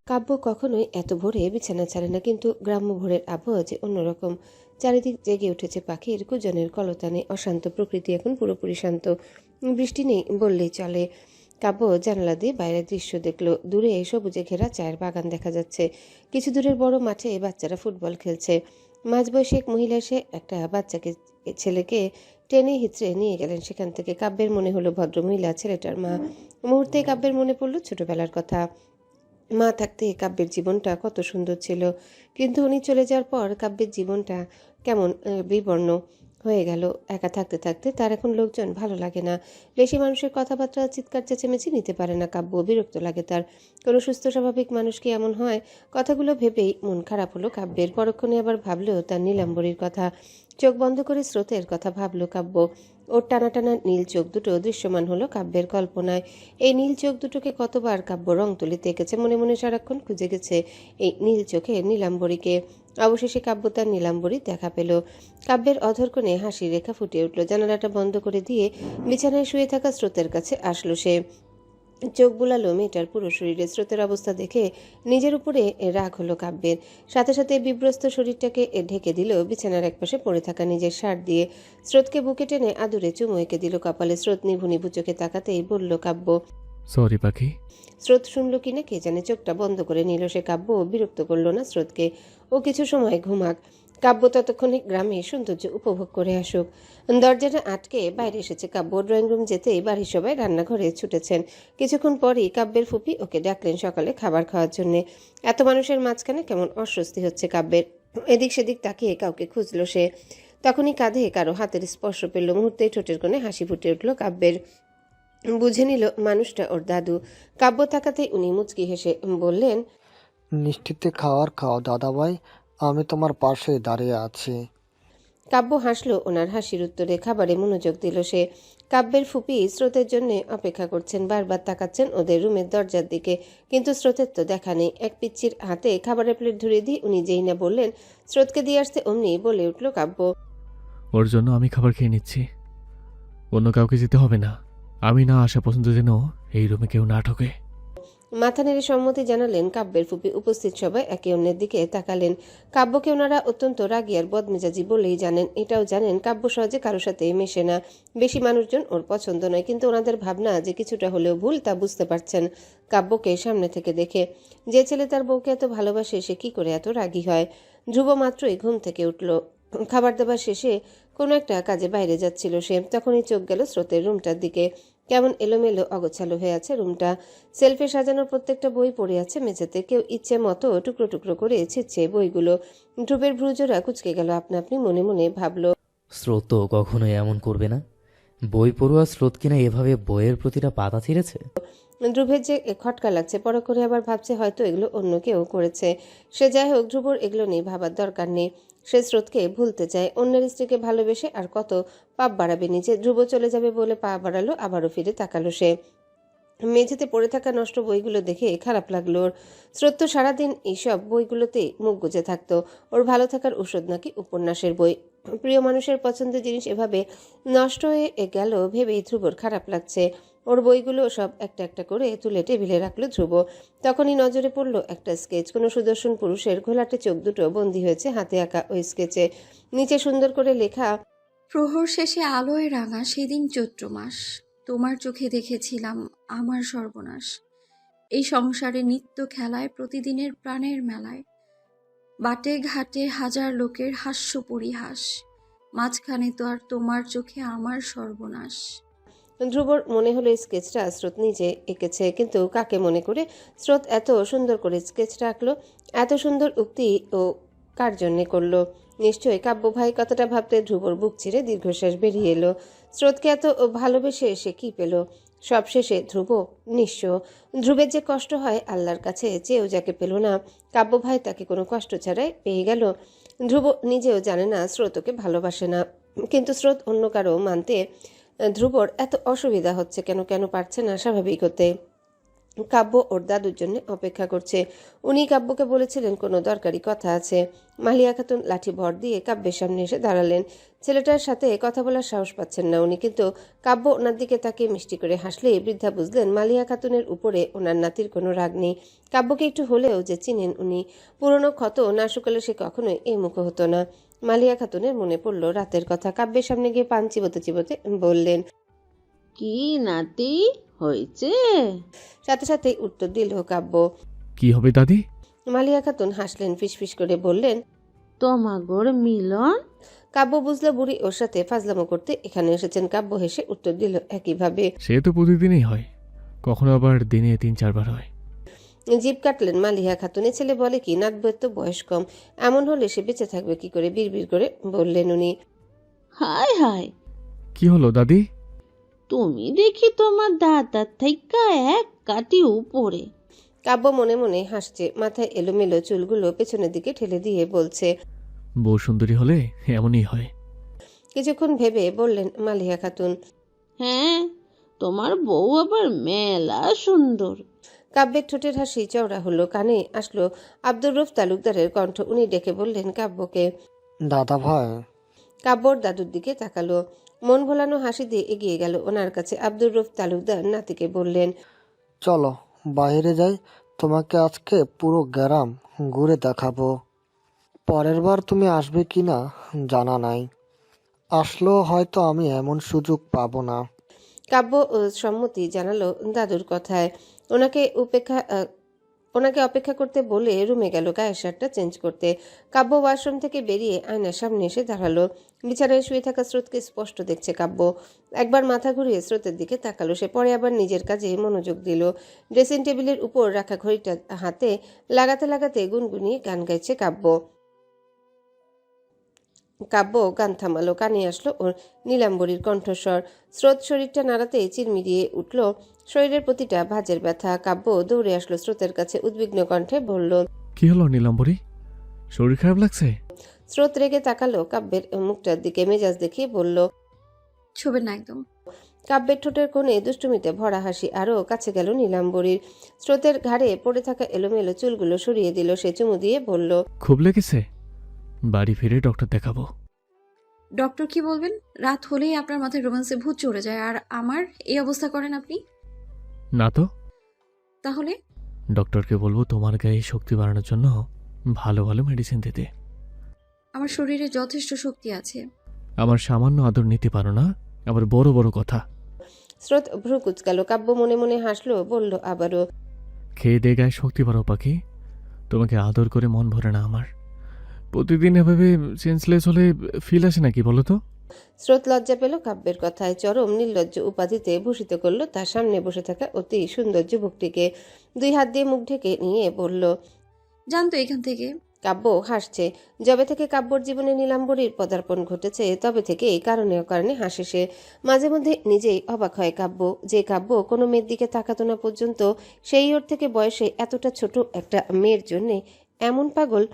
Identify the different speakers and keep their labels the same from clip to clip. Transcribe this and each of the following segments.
Speaker 1: কাব্য কখনোই এত ভোরে বিছানা ছাড়ে না, কিন্তু গ্রাম্য ভোরের আবহাওয়া যে অন্যরকম। চারিদিক জেগে উঠেছে পাখির কুজনের কলতানে। অশান্ত প্রকৃতি এখন পুরোপুরি শান্ত। বৃষ্টি নেই বললেই চলে। কাব্য জানালা দিয়ে বাইরের দৃশ্য দেখলো। দূরে সবুজে ঘেরা চায়ের বাগান দেখা যাচ্ছে। কিছু দূরের বড় মাঠে বাচ্চারা ফুটবল খেলছে। মাঝবয়সী এক মহিলা এসে একটা ছেলেকে টেনে হিঁচড়ে নিয়ে গেলেন সেখান থেকে। কাব্যের মনে হলো ভদ্রমহিলা ছেলেটার মা। মুহূর্তে কাব্যের মনে পড়ল ছোটবেলার কথা। মা থাকতে কাব্যের জীবনটা কত সুন্দর ছিল, কিন্তু উনি চলে যাওয়ার পর কাব্যের জীবনটা কেমন বিবর্ণ হয়ে গেল। একা থাকতে থাকতে তার এখন লোকজন ভালো লাগে না। বেশি মানুষের কথাবার্তা চিৎকার চেঁচেমেচি নিতে পারে না কাব্য। বিরক্ত লাগে তার। কোনো সুস্থ স্বাভাবিক মানুষ কি এমন হয়? কথাগুলো ভেবেই মন খারাপ হলো কাব্যের। পরক্ষণে আবার ভাবলো তার নীলাম্বরীর কথা। চোখ বন্ধ করে স্রোতের কথা ভাবলো কাব্য। ওর টানা টানা নীল চোখ দুটো দৃশ্যমান হলো কাব্যের কল্পনায়। এই নীল চোখ দুটোকে কতবার কাব্য রং তুলিতে এঁকেছে, মনে মনে সারাক্ষণ খুঁজে গেছে এই নীল চোখে নীলাম্বরীকে। অবশেষে কাব্য তার নীলাম্বরী দেখা পেল। কাব্যের অধরকোণে হাসির রেখা ফুটে উঠল। জানালাটা বন্ধ করে দিয়ে বিছানায় শুয়ে থাকা স্রোতের কাছে আসলো সে। চোখ বুলালো মেয়েটার পুরো শরীরে। স্রোতের অবস্থা দেখে নিজের উপরে রাগ হলো কাব্যের। সাথে সাথে বিব্রস্ত শরীরটাকে ঢেকে দিল বিছানার একপাশে পড়ে থাকা নিজের শার্ট দিয়ে। স্রোতকে বুকে টেনে আদুরে চুমু এঁকে দিল কপালে। স্রোত নিভু নিভু চোখে তাকাতেই বলল কাব্য।
Speaker 2: সরি পাখি।
Speaker 1: স্রোত শুনল কিনা কে জানে, চোখটা বন্ধ করে নিল সে। কাব্য বিরক্ত করল না স্রোতকে। ও কিছু সময় ঘুমাক। কাব্য ততক্ষণে গ্রামে সৌন্দর্য উপভোগ করে আসুক। দরজাটা আটকে বাইরে এসেছে কাব্য। ড্রয়িং রুম যেতেই বাড়ির সবাই রান্নাঘরে ছুটেছেন। কিছুক্ষণ পরই কাব্যের ফুপি ওকে ডাকলেন সকালে খাবার খাওয়ার জন্যে। এত মানুষের মাঝখানে কেমন অস্বস্তি হচ্ছে কাব্যের। এদিক সেদিক তাকিয়ে কাউকে খুঁজলো সে। তখনই কাঁধে কারো হাতের স্পর্শ পেল। মুহূর্তেই ঠোঁটের কোণে হাসি ফুটে উঠল কাব্যের। বুঝে নিল মানুষটা ওর দাদু। কাব্য তাকাতেই উনি মুচকি হেসে বললেন,
Speaker 3: নিশ্চিন্তে খাবার খাও দাদাভাই, আমি তোমার পাশে দাঁড়িয়ে আছি।
Speaker 1: কাব্য হাসলো ওনার হাসির উত্তরে। খাবারে মনোযোগ দিল সে। কাব্যের ফুপি স্রোতের জন্য অপেক্ষা করছেন। বারবার তাকাচ্ছেন ওদের রুমের দরজার দিকে, কিন্তু স্রোতের তো দেখা নেই। এক পিচ্চির হাতে খাবারের প্লেট ধরিয়ে দিয়ে উনি যেই না বললেন স্রোতকে দিয়ে আসতে, অমনি বলে উঠল কাব্য,
Speaker 2: ওর জন্য আমি খাবার খেয়ে নিচ্ছি। অন্য কাউকে যেতে হবে না। আমি না আসা পর্যন্ত যেন এই রুমে কেউ না ঢোকে।
Speaker 1: মাথা নেড়ে সম্মতি জানালেন কাব্যের ফুপি। উপস্থিত সবাই একে অন্যের দিকে তাকালেন। কাব্যকে ওনারা অত্যন্ত রাগী আর বদমেজাজি বলেই জানেন। এটাও জানেন কাব্য সহজে কারো সাথে মেশে না। বেশি মানুষজন ওর পছন্দ নয়, কিন্তু ওনাদের ভাবনা যে কিছুটা হলেও ভুল তা বুঝতে পারছেন কাব্যকে সামনে থেকে দেখে। যে ছেলে তার বউকে এত ভালোবাসে সে কি করে এত রাগী হয়? ধ্রুব মাত্রই ঘুম থেকে উঠল। খাবার দাবার শেষে কোনো একটা কাজে বাইরে যাচ্ছিল সে। তখনই চোখ গেল স্রোতের রুমটার দিকে। কেমন এলোমেলো অগোছালো হয়ে আছে রুমটা। সেলফে সাজানো প্রত্যেকটা বই পড়ে আছে মেঝেতে। কেউ ইচ্ছে মতো টুকরো টুকরো করে ছিঁড়ছে বইগুলো। ধ্রুবের ভ্রুজোড়া কুঁচকে গেল আপনা আপনি। মনে মনে ভাবল,
Speaker 4: স্রোত তো কখনোই এমন করবে না। বই পড়ুয়া স্রোত কিনা এভাবে বইয়ের প্রতিটা পাতা ছিঁড়েছে।
Speaker 1: ধ্রুবের যে খটকা লাগছে। পর করে আবার ভাবছে হয়তো এগুলো অন্য কেউ করেছে। সে যাই হোক, ধ্রুবর এগুলো নিয়ে ভাবার দরকার নেই। সে স্রোতকে ভুলতে চায়। অন্যের স্ত্রীকে ভালোবেসে আর কত পাপ বাড়াবে নিজে। ধ্রুব চলে যাবে বলে পা বাড়ালো, আবারও ফিরে তাকালো সে। মেঝেতে পড়ে থাকা নষ্ট বইগুলো দেখে খারাপ লাগলো ওর। স্রোত তো সারাদিন এইসব বইগুলোতে মুখ গুজে থাকতো। ওর ভালো থাকার ঔষধ নাকি উপন্যাসের বই। প্রিয় মানুষের পছন্দের জিনিস এভাবে নষ্ট হয়ে গেল ভেবেই ধ্রুবর খারাপ লাগছে। ওর বইগুলো সব একটা একটা করে তুলে টেবিলে রাখলো ধ্রুব। তখনই নজরে পড়ল একটা স্কেচ। কোনো সুদর্শন পুরুষের ঘোলাটে চোখ দুটো বন্দী হয়েছে হাতে আঁকা ওই স্কেচে। নিচে সুন্দর করে লেখা,
Speaker 5: প্রহর শেষে আলোয় রাঙা সেদিন চৈত্র মাস, তোমার চোখে দেখেছিলাম আমার সর্বনাশ। এই সংসারে নিত্য খেলায় প্রতিদিনের প্রাণের মেলায়, বাটে ঘাটে হাজার লোকের হাস্য পরিহাস, মাঝখানে তো আর তোমার চোখে আমার সর্বনাশ।
Speaker 1: ধ্রুবর মনে হলো এই স্কেচটা স্রোত নিজে এঁকেছে, কিন্তু কাকে মনে করে স্রোত এত সুন্দর করে স্কেচটা আঁকলো? এত সুন্দর উক্তি ও কার জন্যে করলো? নিশ্চয়ই কাব্য ভাই। কথাটা ভাবতে ধ্রুবর বুক ছিঁড়ে দীর্ঘশ্বাস বেরিয়ে এলো। স্রোতকে এত ভালোবেসে সে কি পেল? সবশেষে ধ্রুব নিঃস্ব। ধ্রুবের যে কষ্ট হয় আল্লাহর কাছে চেয়েও যাকে পেল না, কাব্য ভাই তাকে কোনো কষ্ট ছাড়াই পেয়ে গেল। ধ্রুব নিজেও জানে না স্রোত ওকে ভালোবাসে না, কিন্তু স্রোত অন্য কারো মানতে ধ্রুবর এত অসুবিধা হচ্ছে কেন? কেন পারছে না স্বাভাবিক হতে? কাব্য ওর দাদুর জন্য অপেক্ষা করছে। উনি কাব্যকে বলেছিলেন কোনো দরকারি কথা আছে। মালিয়া খাতুন লাঠি ভর দিয়ে কাব্যের সামনে এসে দাঁড়ালেন। ছেলেটার সাথে কথা বলার সাহস পাচ্ছেন না উনি, কিন্তু কাব্য ওনার দিকে তাকিয়ে মিষ্টি করে হাসলে বৃদ্ধা বুঝলেন মালিয়া খাতুনের উপরে ওনার নাতির কোনো রাগ নেই। কাব্যকে একটু হলেও যে চিনেন উনি। পুরনো ক্ষত না শুকালে সে কখনোই এই মুখ হতো না। মালিয়া খাতুনের মনে পড়ল রাতের কথা। কাব্যের সামনে গিয়ে পান চিবোতে চিবোতে বললেন,
Speaker 6: কি নাতি হয়েছে?
Speaker 1: সাথে সাথে উত্তর দিল কাব্য।
Speaker 2: কি হবে দাদি?
Speaker 1: মালিয়া খাতুন হাসলেন, ফিসফিস করে বললেন,
Speaker 6: তোমাগর মিলন?
Speaker 1: কাব্য বুঝলো বুড়ি ওর সাথে ফাজলামো করতে এখানে এসেছেন। কাব্য হেসে উত্তর দিল একইভাবে।
Speaker 2: সে তো প্রতিদিনই হয়, কখনো আবার দিনে 3-4 বার হয়।
Speaker 1: জিভ কাটলেন মালিয়া খাতুন। ছেলে বলে কি, নাতবইয়ের তো বয়স কম, এমন হলে সে বেঁচে থাকবে কি করে? বিড়বিড় করে বললেন উনি।
Speaker 6: হায় হায়,
Speaker 2: কি হলো দাদি?
Speaker 6: তুমি দেখি তোমার দাদার থেকে এক কাটি উপরে।
Speaker 1: কাব্য মনে মনে হাসছে, মাথায় এলোমেলো চুলগুলো পেছনের দিকে ঠেলে দিয়ে বলছে।
Speaker 2: বউ সুন্দরী হলে এমনই হয়।
Speaker 1: কিছুক্ষণ ভেবে বললেন মালিয়া খাতুন।
Speaker 6: হ্যাঁ, তোমার বউ আবার মেলা সুন্দর।
Speaker 1: কাব্যের ঠোঁটের হাসি চওড়া হলো। কানে আসলো আব্দুর রউফ তালুকদারের কণ্ঠ। উনি ডেকে বললেন কাব্যকে।
Speaker 3: দাদা ভাই,
Speaker 1: কাব্যর দাদুর দিকে তাকালো, মন ভোলানো হাসি দিয়ে এগিয়ে গেল ওনার কাছে। আব্দুর রউফ তালুকদার নাতিকে বললেন,
Speaker 3: চলো বাইরে যাই, তোমাকে আজকে পুরো গ্রাম ঘুরে দেখাবো। পরের বার তুমি আসবে কি না জানা নাই, আসলেও হয়তো আমি এমন সুযোগ পাবো না।
Speaker 1: কাব্য সম্মতি জানালো দাদুর কথায়। ওনাকে অপেক্ষা করতে বলে রুমে গেল গায়ের শার্টটা চেঞ্জ করতে। কাব্য ওয়াশরুম থেকে বেরিয়ে আয়নার সামনে এসে দাঁড়ালো। বিছানায় শুয়ে থাকা স্রোতকে স্পষ্ট দেখছে কাব্য। একবার মাথা ঘুরিয়ে স্রোতের দিকে তাকালো সে, পরে আবার নিজের কাজে মনোযোগ দিল। ড্রেসিং টেবিলের উপর রাখা ঘড়িটা হাতে লাগাতে লাগাতে গুনগুনিয়ে গান গাইছে কাব্য। কাব্য গান থামালো, কানে আসলো ওর নীলাম্বরীর কণ্ঠস্বর। স্রোত শরীরটা নাড়াতেই চিরমিরিয়ে উঠল শরীরের প্রতিটা ভাঁজের ব্যথা। কাব্য দৌড়ে আসলো স্রোতের কাছে, উদ্বিগ্ন কণ্ঠে বলল,
Speaker 2: কি হলো নীলাম্বরী, শরীর খারাপ লাগছে?
Speaker 1: স্রোত রেগে তাকালো কাব্যের মুখটার দিকে, মেজাজ দেখিয়ে বলল।
Speaker 5: ছবেন না একদম।
Speaker 1: কাব্যের ঠোঁটের কোণে দুষ্টুমিতে ভরা হাসি। আরও কাছে গেল নীলাম্বরীর। স্রোতের ঘাড়ে পড়ে থাকা এলোমেলো চুলগুলো সরিয়ে দিল সে, চুমু দিয়ে বলল,
Speaker 2: খুব লেগেছে? বাড়ি ফিরে ডক্টর দেখাবো।
Speaker 5: ডক্টর কি বলবেন? রাত হলেই আপনার মাথায় রোম্যান্সে ভূত চড়ে যায়, আর আমার এই অবস্থা করেন আপনি।
Speaker 2: না তো,
Speaker 5: তাহলে
Speaker 2: ডক্টরকে বলবো তোমার গায়ে শক্তি বাড়ানোর জন্য ভালো ভালো মেডিসিন দিতে।
Speaker 5: আমার শরীরে যথেষ্ট শক্তি আছে।
Speaker 2: আমার সামান্য আদর নিতে পারো না, আবার বড় বড় কথা।
Speaker 1: স্রোত ভ্রু কুচকালো। কাব্য মনে মনে হাসলো, বলল আবারও,
Speaker 2: খেয়ে দে গায়ে শক্তি বাড়াও পাখি, তোমাকে আদর করে মন ভরে না আমার। প্রতিদিন এভাবে সেন্সলেস হলে ফিল আসে নাকি বলো তো?
Speaker 1: স্রোত লজ্জা পেল কাব্যের কথায়। চরম নির্লজ্জ উপাধিতে ভূষিত করল তার সামনে বসে থাকা অতি সুন্দর যুবকটিকে। 2 হাত দিয়ে মুখ ঢেকে নিয়ে বলল,
Speaker 5: জানতো এখান থেকে।
Speaker 1: কাব্য হাসছে। যবে থেকে কাব্যর জীবনে নীলাম্বরীর পদার্পণ ঘটেছে তবে থেকে এই কারণে অকারণে হাসে সে। মাঝে মধ্যে নিজেই অবাক হয় কাব্য, যে কাব্য কোনো মেয়ের দিকে তাকাতো না পর্যন্ত, সেই ওর থেকে বয়সে এতটা ছোট একটা মেয়ের জন্যে এমন পাগল।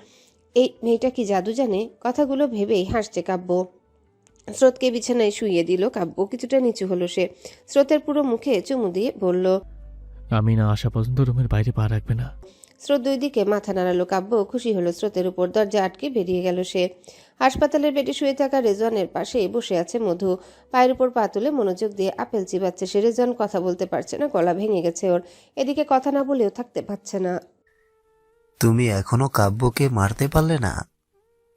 Speaker 1: এই মেয়েটা কি জাদু জানে? কথাগুলো ভেবেই হাসছে কাব্য। স্রোতকে বিছানায় শুইয়ে দিল কাব্য। কিছুটা নিচু হলো সে। স্রোতের পুরো মুখে চুমু দিয়ে বলল,
Speaker 2: আমি না আসা পর্যন্ত রুমের বাইরে পা রাখবে না।
Speaker 1: স্রোত 2 দিকে মাথা নাড়ালো। কাব্য খুশি হলো স্রোতের উপর। দরজা আটকে বেরিয়ে গেল সে। হাসপাতালের বেডে শুয়ে থাকা রেজওয়ানের পাশে বসে আছে মধু। পায়ের উপর পা তুলে মনোযোগ দিয়ে আপেল চিবাচ্ছে সে। রেজওয়ান কথা বলতে পারছে না, গলা ভেঙে গেছে ওর। এদিকে কথা না বলেও থাকতে পারছে না।
Speaker 7: তুমি এখনো কাব্যকে মারতে পারলে না?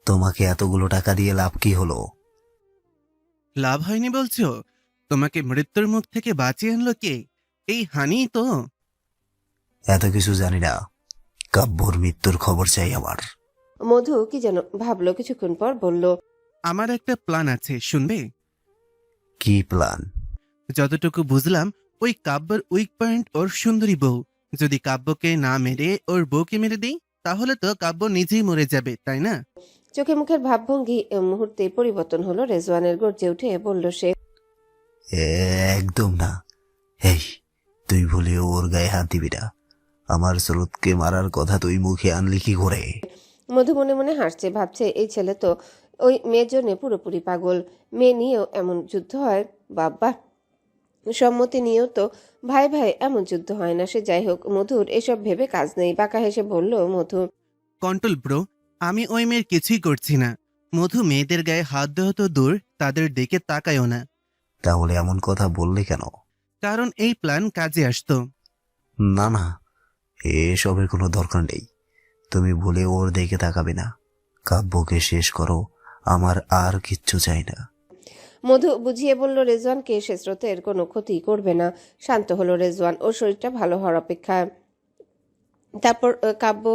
Speaker 7: তোমাকে এতগুলো টাকা দিয়ে লাভ কি হলো?
Speaker 8: লাভ হয়নি বলছো? তোমাকে মৃত্যুর মুখ থেকে বাঁচিয়ে আনলো কে? এই হানি তো।
Speaker 7: এত কিছু জানি না, কাব্যর মৃত্যুর খবর চাই আমার।
Speaker 1: মধু কি যেন ভাবলো, কিছুক্ষণ পর বলল,
Speaker 8: আমার একটা প্ল্যান আছে, শুনবে?
Speaker 7: কি প্ল্যান?
Speaker 8: যতটুকু বুঝলাম, ওই কাব্যর উইক পয়েন্ট ওর সুন্দরী বউ। যদি কাব্যকে না মেরে ওর বউকে মেরে দিই, তাহলে তো কাব্য নিজেই মরে যাবে, তাই না?
Speaker 1: চোখে মুখের ভাবভঙ্গি মুহূর্তে পরিবর্তন হলো রেজওয়ানের। গর্জে উঠে বলল সে,
Speaker 7: একদম না। এই, তুই ভুলেও ওর গায়ে হাত দিবি না। আমার স্রোতকে মারার কথা তুই মুখে আনলি কি করে?
Speaker 1: মধু মনে মনে হাসছে, ভাবছে এই ছেলে তো ওই মেয়ের জন্য পুরোপুরি পাগল। মেয়ে নিয়েও এমন যুদ্ধ হয়, বাবা। সম্মতি নিয়েও তো ভাই ভাই এমন যুদ্ধ হয় না। সে যাই হোক, মধুর এসব ভেবে কাজ নেই। বাঁকা হেসে বলল মধু।
Speaker 8: কন্ট্রোল ব্রো, আমি ওই মেয়ের কিছুই করছি না। মধু মেয়েদের গায়ে হাত দেওয়া তো দূর, তাদের দিকে তাকায়ও না।
Speaker 7: তাহলে এমন কথা বললে কেন?
Speaker 8: কারণ এই প্ল্যান কাজে আসতো।
Speaker 7: না না, এসবের কোনো দরকার নেই। তুমি ভুলে ওর দিকে তাকাবে না। কাব্যকে শেষ করো, আমার আর কিচ্ছু চাই না।
Speaker 1: মধু বুঝিয়ে বলল রেজওয়ানকে সে স্রোতের কোনো ক্ষতি করবে না। শান্ত হলো রেজওয়ান, ওর শরীরটা ভালো হওয়ার অপেক্ষা। তারপর কাব্য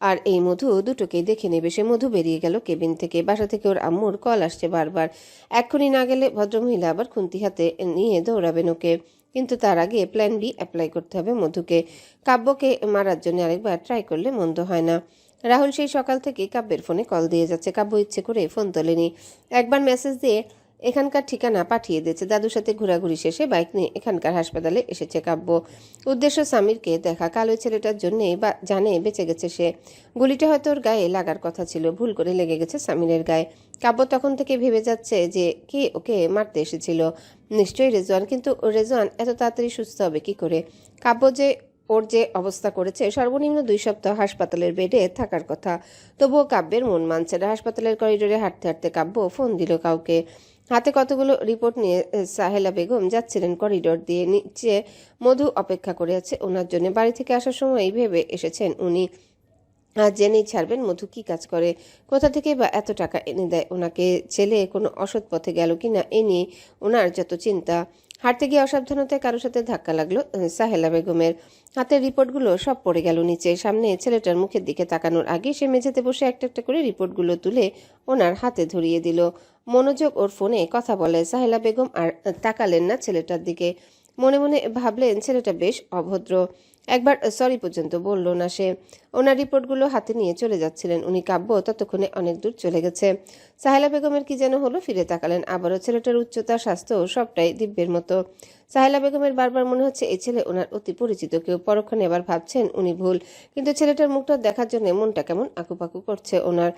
Speaker 1: আর এই মধু দুটোকেই দেখে নেবে সে। মধু বেরিয়ে গেল কেবিন থেকে। বাসা থেকে ওর আম্মুর কল আসছে বারবার। এক্ষুনি না গেলে ভদ্রমহিলা আবার খুন্তি হাতে নিয়ে দৌড়াবেন ওকে। কিন্তু তার আগে প্ল্যান বি অ্যাপ্লাই করতে হবে মধুকে। কাব্যকে মারার জন্য আরেকবার ট্রাই করলে মন্দ হয় না। রাহুল সেই সকাল থেকে কাব্যের ফোনে কল দিয়ে যাচ্ছে। কাব্য ইচ্ছে করে ফোন তোলেনি। একবার মেসেজ দিয়ে এখানকার ঠিকানা পাঠিয়ে দিয়েছে। দাদুর সাথে ঘোরাঘুরি শেষে বাইক নিয়ে এখানকার হাসপাতালে এসেছে কাব্য। উদ্দেশ্য স্বামীরকে দেখা। কালো ছেলেটার জন্যে বা জানে বেঁচে গেছে সে। গুলিটা হয়তো ওর গায়ে লাগার কথা ছিল, ভুল করে লেগে গেছে সামিরের গায়ে। কাব্য তখন থেকে ভেবে যাচ্ছে যে কে ওকে মারতে এসেছিল। নিশ্চয়ই রেজওয়ান। কিন্তু রেজওয়ান এত তাড়াতাড়ি সুস্থ হবে কি করে? কাব্য যে ওর যে অবস্থা করেছে, সর্বনিম্ন 2 সপ্তাহ হাসপাতালের বেডে থাকার কথা। তবুও কাব্যের মন মানছে না। হাসপাতালের করিডোরে হাঁটতে হাঁটতে কাব্য ফোন দিল কাউকে। হাতে কতগুলো রিপোর্ট নিয়ে সাহেলা বেগম যাচ্ছিলেন করিডোর দিয়ে। নিচে মধু অপেক্ষা করে আছে ওনার জন্য। বাড়ি থেকে আসার সময় ভেবে এসেছেন উনি আজ জেনেই ছাড়বেন মধু কি কাজ করে, কোথা থেকে বা এত টাকা এনে দেয় ওনাকে। ছেলে কোনো অসৎ পথে গেল কিনা এ নিয়ে ওনার যত চিন্তা। হাঁটতে গিয়ে অসাবধানতায় কারোর সাথে ধাক্কা লাগলো সাহেলা বেগমের। হাতের রিপোর্টগুলো সব পড়ে গেল নিচে। সামনে ছেলেটার মুখের দিকে তাকানোর আগে সে মেঝেতে বসে একটা একটা করে রিপোর্টগুলো তুলে ওনার হাতে ধরিয়ে দিল। মনোযোগ ওর ফোনে কথা বলে। সাহেলা বেগম আর তাকালেন না ছেলেটার দিকে। মনে মনে ভাবলেন ছেলেটা বেশ অভদ্র। একবার সরি পর্যন্ত বলল না সে। ওনার রিপোর্টগুলো হাতে নিয়ে চলে যাচ্ছিলেন উনি। কাব্য ততক্ষণে অনেক দূর চলে গেছে। সাহেলা বেগমের কি যেন হলো, ফিরে তাকালেন আবারও। ছেলেটার উচ্চতা, স্বাস্থ্য সবটাই দিব্যের মতো। সাহেলা বেগমের বারবার মনে হচ্ছে এই ছেলে ওনার অতি পরিচিত কেউ। পরক্ষণে আবার ভাবছেন উনি ভুল। কিন্তু ছেলেটার মুখটা দেখার জন্য মনটা কেমন আকুপাকু করছে ওনার।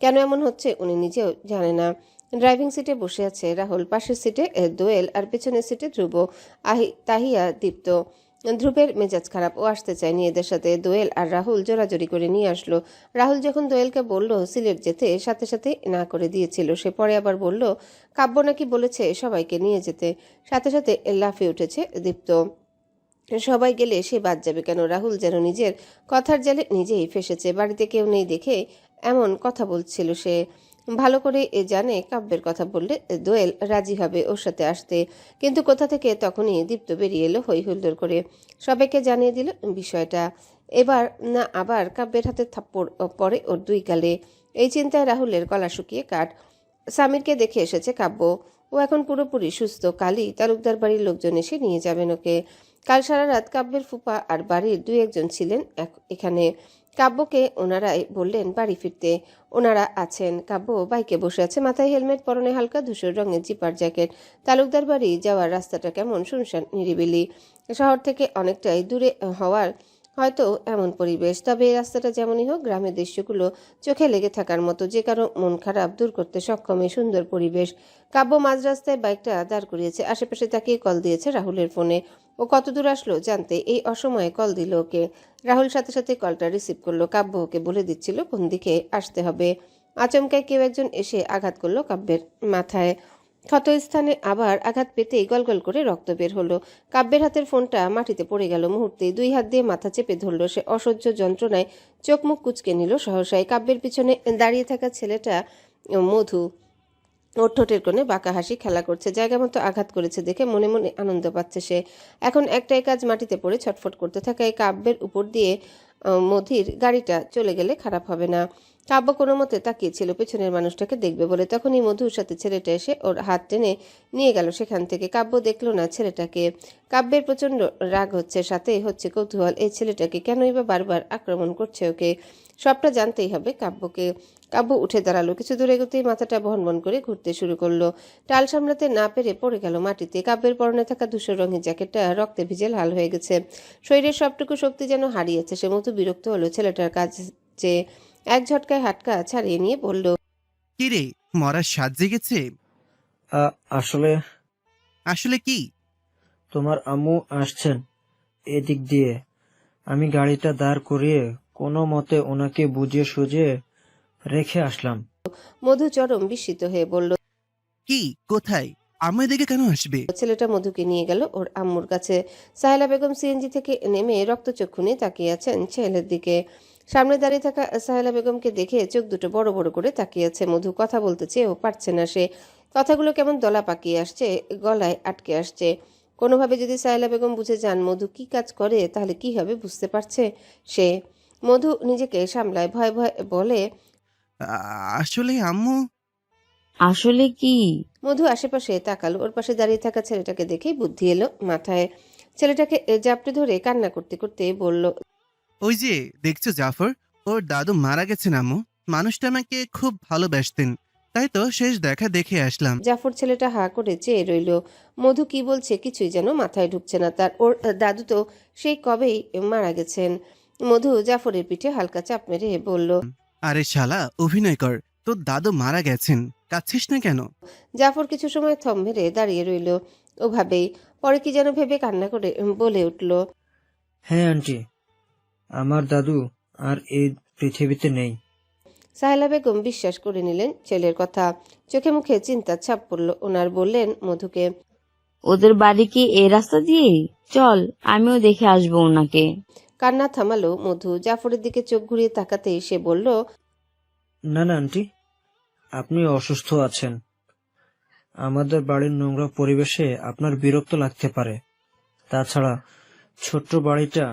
Speaker 1: কেন এমন হচ্ছে উনি নিজেও জানে না। ড্রাইভিং সিটে বসে আছে রাহুল, পাশের সিটে দোয়েল, আর পেছনের সিটে ধ্রুব, তাহিয়া, দীপ্ত। ধ্রুবের মেজাজ খারাপ, ও আসতে চায়নি এদের সাথে। দোয়েল আর রাহুল জোরাজোরি করে নিয়ে আসলো। রাহুল যখন দোয়েলকে বলল সিলেট যেতে, সাথে সাথে না করে দিয়েছিল সে। পরে আবার বলল কাব্য নাকি বলেছে সবাইকে নিয়ে যেতে। সাথে সাথে লাফিয়ে উঠেছে দীপ্ত। সবাই গেলে সে বাদ যাবে কেন? রাহুল যেন নিজের কথার জালে নিজেই ফেসেছে। বাড়িতে কেউ নেই দেখে এমন কথা বলছিল সে। ভালো করে জানে কাব্যের কথা বললে দোয়েল রাজি হবে ওর সাথে আসতে। কিন্তু কোথা থেকে তখনই দীপ্ত বেরিয়ে এলো হই হুল্লোড় করে। সবাইকে জানিয়ে দিল বিষয়টা। এবার না আবার কাব্যের হাতে থাপ্পড় পড়ে ওর 2 গালে। এই চিন্তায় রাহুলের গলা শুকিয়ে কাঠ। সামিরকে দেখে এসেছে কাব্য। ও এখন পুরোপুরি সুস্থ। কালই তালুকদার বাড়ির লোকজন এসে নিয়ে যাবেন ওকে। কাল সারা রাত কাব্যের ফুপা আর বাড়ির 2-1 জন ছিলেন এখানে। কাব্যকে ওনারাই বললেন বাড়ি ফিরতে। ওনারা আছেন। কাব্য বাইকে বসে আছে, মাথায় হেলমেট, পরনে হালকা ধূসর রঙের জিপার জ্যাকেট। তালুকদার বাড়ি যাওয়ার রাস্তাটা কেমন শুনশান নিরিবিলি। শহর থেকে অনেকটাই দূরে হওয়ার হয়তো এমন পরিবেশ। তবে এই রাস্তাটা যেমনই হোক, গ্রামের দৃশ্যগুলো চোখে লেগে থাকার মতো, যে কারো মন খারাপ দূর করতে সক্ষম এই সুন্দর পরিবেশ। কাব্য মাঝ রাস্তায় বাইকটা দাঁড় করিয়েছে। আশেপাশে তাকিয়ে কল দিয়েছে রাহুলের ফোনে। ও কত দূর আসলো জানতে এই অসময়ে কল দিল ওকে। রাহুল সাথে সাথে কলটা রিসিভ করলো। কাব্য ওকে বলে দিচ্ছিল কোন দিকে আসতে হবে। আচমকায় কেউ একজন এসে আঘাত করলো কাব্যের মাথায়। ক্ষতস্থানে আবার আঘাত পেতেই গলগল করে রক্ত বের হলো। কাব্যের হাতের ফোনটা মাটিতে পড়ে গেল মুহূর্তেই। 2 হাত দিয়ে মাথা চেপে ধরল সে। অসহ্য যন্ত্রণায় চোখ মুখ কুচকে নিল সহসায়। কাব্যের পিছনে দাঁড়িয়ে থাকা ছেলেটা মধু, ওর ঠোঁটের কোণে বাঁকা হাসি খেলা করছে। জায়গা মতো আঘাত করেছে দেখে মনে মনে আনন্দ পাচ্ছে সে। এখন একটাই কাজ, মাটিতে পড়ে ছটফট করতে থাকা। এই কাব্যের উপর দিয়ে মধির গাড়িটা চলে গেলে খারাপ হবে না। কাব্য কোনো মতে তাকিয়েছিল পেছনের মানুষটাকে দেখবে বলে। তখনই মধুর সাথে ছেলেটা এসে ওর হাত টেনে নিয়ে গেল সেখান থেকে। কাব্য দেখলো না ছেলেটাকে। কাব্যের প্রচণ্ড রাগ হচ্ছে, সাথে হচ্ছে কৌতূহল। এই ছেলেটাকে কেনই বা বারবার আক্রমণ করছে ওকে, সবটা জানতেই হবে কাব্যকে। কাব্য উঠে দাঁড়ালো। কিছু দূর এগোতেই মাথাটা ভনভন করে ঘুরতে শুরু করলো। টাল সামলাতে না পেরে পড়ে গেল মাটিতে। কাব্যের পরনে থাকা ধূসর রঙের জ্যাকেটটা রক্তে ভিজে লাল হয়ে গেছে। শরীরের সবটুকু শক্তি যেন হারিয়েছে সে। মতো বিরক্ত হলো ছেলেটার কাজ যে। এক ঝটকায় হাটকা ছাড়িয়ে নিয়ে বলল
Speaker 8: কিরে, মরার স্বাদ জেগেছে?
Speaker 3: আসলে
Speaker 8: আসলে কি?
Speaker 9: তোমার আম্মু আসছেন এদিক দিয়ে। আমি গাড়িটা দাঁড় করিয়ে কোনো মতে ওনাকে বুঝিয়ে সুঝিয়ে রেখে আসলাম।
Speaker 1: মধু চরম বিস্মিত হয়ে বলল,
Speaker 8: কি কোথায় আমার দিকে কেন আসবে?
Speaker 1: ছেলেটা মধুকে নিয়ে গেল ওর আম্মুর কাছে। সাহেলা বেগম সিএনজি থেকে নেমে রক্তচক্ষু নিয়ে তাকিয়ে আছেন ছেলের দিকে। সামনে দাঁড়িয়ে থাকা সাহেলা বেগমকে দেখে চোখ দুটো বড় বড় করে তাকিয়ে আছে মধু। কথা বলতে চেয়েও পারছে না সে। কথাগুলো কেমন দলা পাকিয়ে আসছে, গলায় আটকে আসছে। কোনোভাবে যদি সাহেলা বেগম বুঝে যান মধু কি কাজ করে তাহলে কি হবে বুঝতে পারছে সে। মধু নিজেকে সামলায়, ভয় ভয় বলে,
Speaker 8: আসলে আম্মু।
Speaker 6: আসলে কি?
Speaker 1: মধু আশেপাশে তাকালো। ওর পাশে দাঁড়িয়ে থাকা ছেলেটাকে দেখেই বুদ্ধি এলো মাথায়। ছেলেটাকে জাপটে ধরে কান্না করতে করতে বলল,
Speaker 8: ওই যে দেখছো জাফর, ওর দাদু মারা গেছেন আম্মু। মানুষটা আমাকে খুব ভালোবাসতেন, তাই তো শেষ দেখা দেখে আসলাম।
Speaker 1: জাফর ছেলেটা হা করে চেয়ে রইল। মধু কি বলছে কিছুই যেন মাথায় ঢুকছে না তার। ওর দাদু তো সেই কবেই মারা গেছেন। মধু জাফরের পিঠে হালকা চাপ মেরে বলল,
Speaker 8: আরে শালা অভিনয় কর, তোর দাদু মারা গেছেন, কাঁদছিস না কেন?
Speaker 1: জাফর কিছু সময় থম মেরে দাঁড়িয়ে রইল ওভাবেই। পরে কি যেন ভেবে কান্না করে বলে উঠল,
Speaker 9: হ্যাঁ আন্টি, আমার দাদু আর এই পৃথিবীতে নেই।
Speaker 1: সাহেলা বেগম বিশ্বাস করে নিলেন ছেলের কথা। চোখে মুখে চিন্তার ছাপ পড়ল ওনার। বললেন মধুকে,
Speaker 6: ওদের বাড়ি কি এই রাস্তা দিয়ে? চল, আমিও দেখে আসবো ওনাকে।
Speaker 1: কান্না থামালো মধু। জাফরের দিকে চোখ ঘুরিয়ে তাকাতেই সে বলল,
Speaker 9: না না আন্টি, আপনি অসুস্থ আছেন। আমাদের বাড়ির নোংরা পরিবেশে আপনার বিরক্ত লাগতে পারে। তাছাড়া ছোট্ট বাড়িটা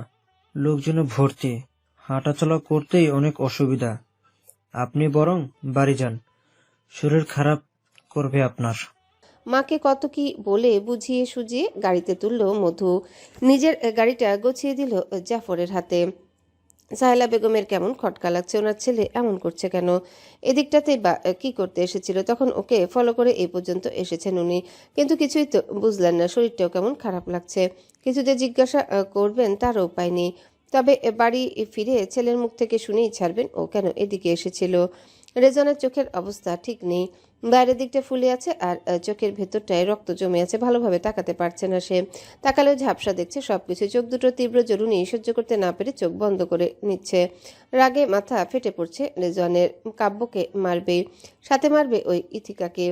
Speaker 9: লোকজনে ভর্তি, হাঁটাচলা করতেই অনেক অসুবিধা। আপনি বরং বাড়ি যান, শরীর খারাপ করবে আপনার।
Speaker 1: মাকে কত কি বলে বুঝিয়ে সুঝিয়ে গাড়িতে তুলল মধু। নিজের গাড়িটা গছিয়ে দিল জাফরের হাতে। সাহেলা বেগমের কেমন খটকা লাগছে, ওনার ছেলে এমন করছে কেন, এদিকটাতে বা কি করতে এসেছিল, তখন ওকে ফলো করে এই পর্যন্ত এসেছেন উনি। কিন্তু কিছুই তো বুঝলেন না, শরীরটাও কেমন খারাপ লাগছে। কিছু যে জিজ্ঞাসা করবেন তারও উপায় নেই। তবে বাড়ি ফিরে ছেলের মুখ থেকে শুনেই ছাড়বেন ও কেন এদিকে এসেছিল। রেজনের চোখের অবস্থা ঠিক নেই, বাইরের দিকটা ফুলে আছে আর চোখের ভেতরটায় রক্ত জমে আছে। ভালোভাবে তাকাতে পারছে না সে। তাকালেও ঝাপসা দেখছে সবকিছু। চোখ দুটো তীব্র জ্বলুনি সহ্য করতে না পেরে চোখ বন্ধ করে নিচ্ছে। রাগে মাথা ফেটে পড়ছে রেজওয়ানের। কাব্যকে মারবে, সাথে মারবে ওই ইথিকাকে।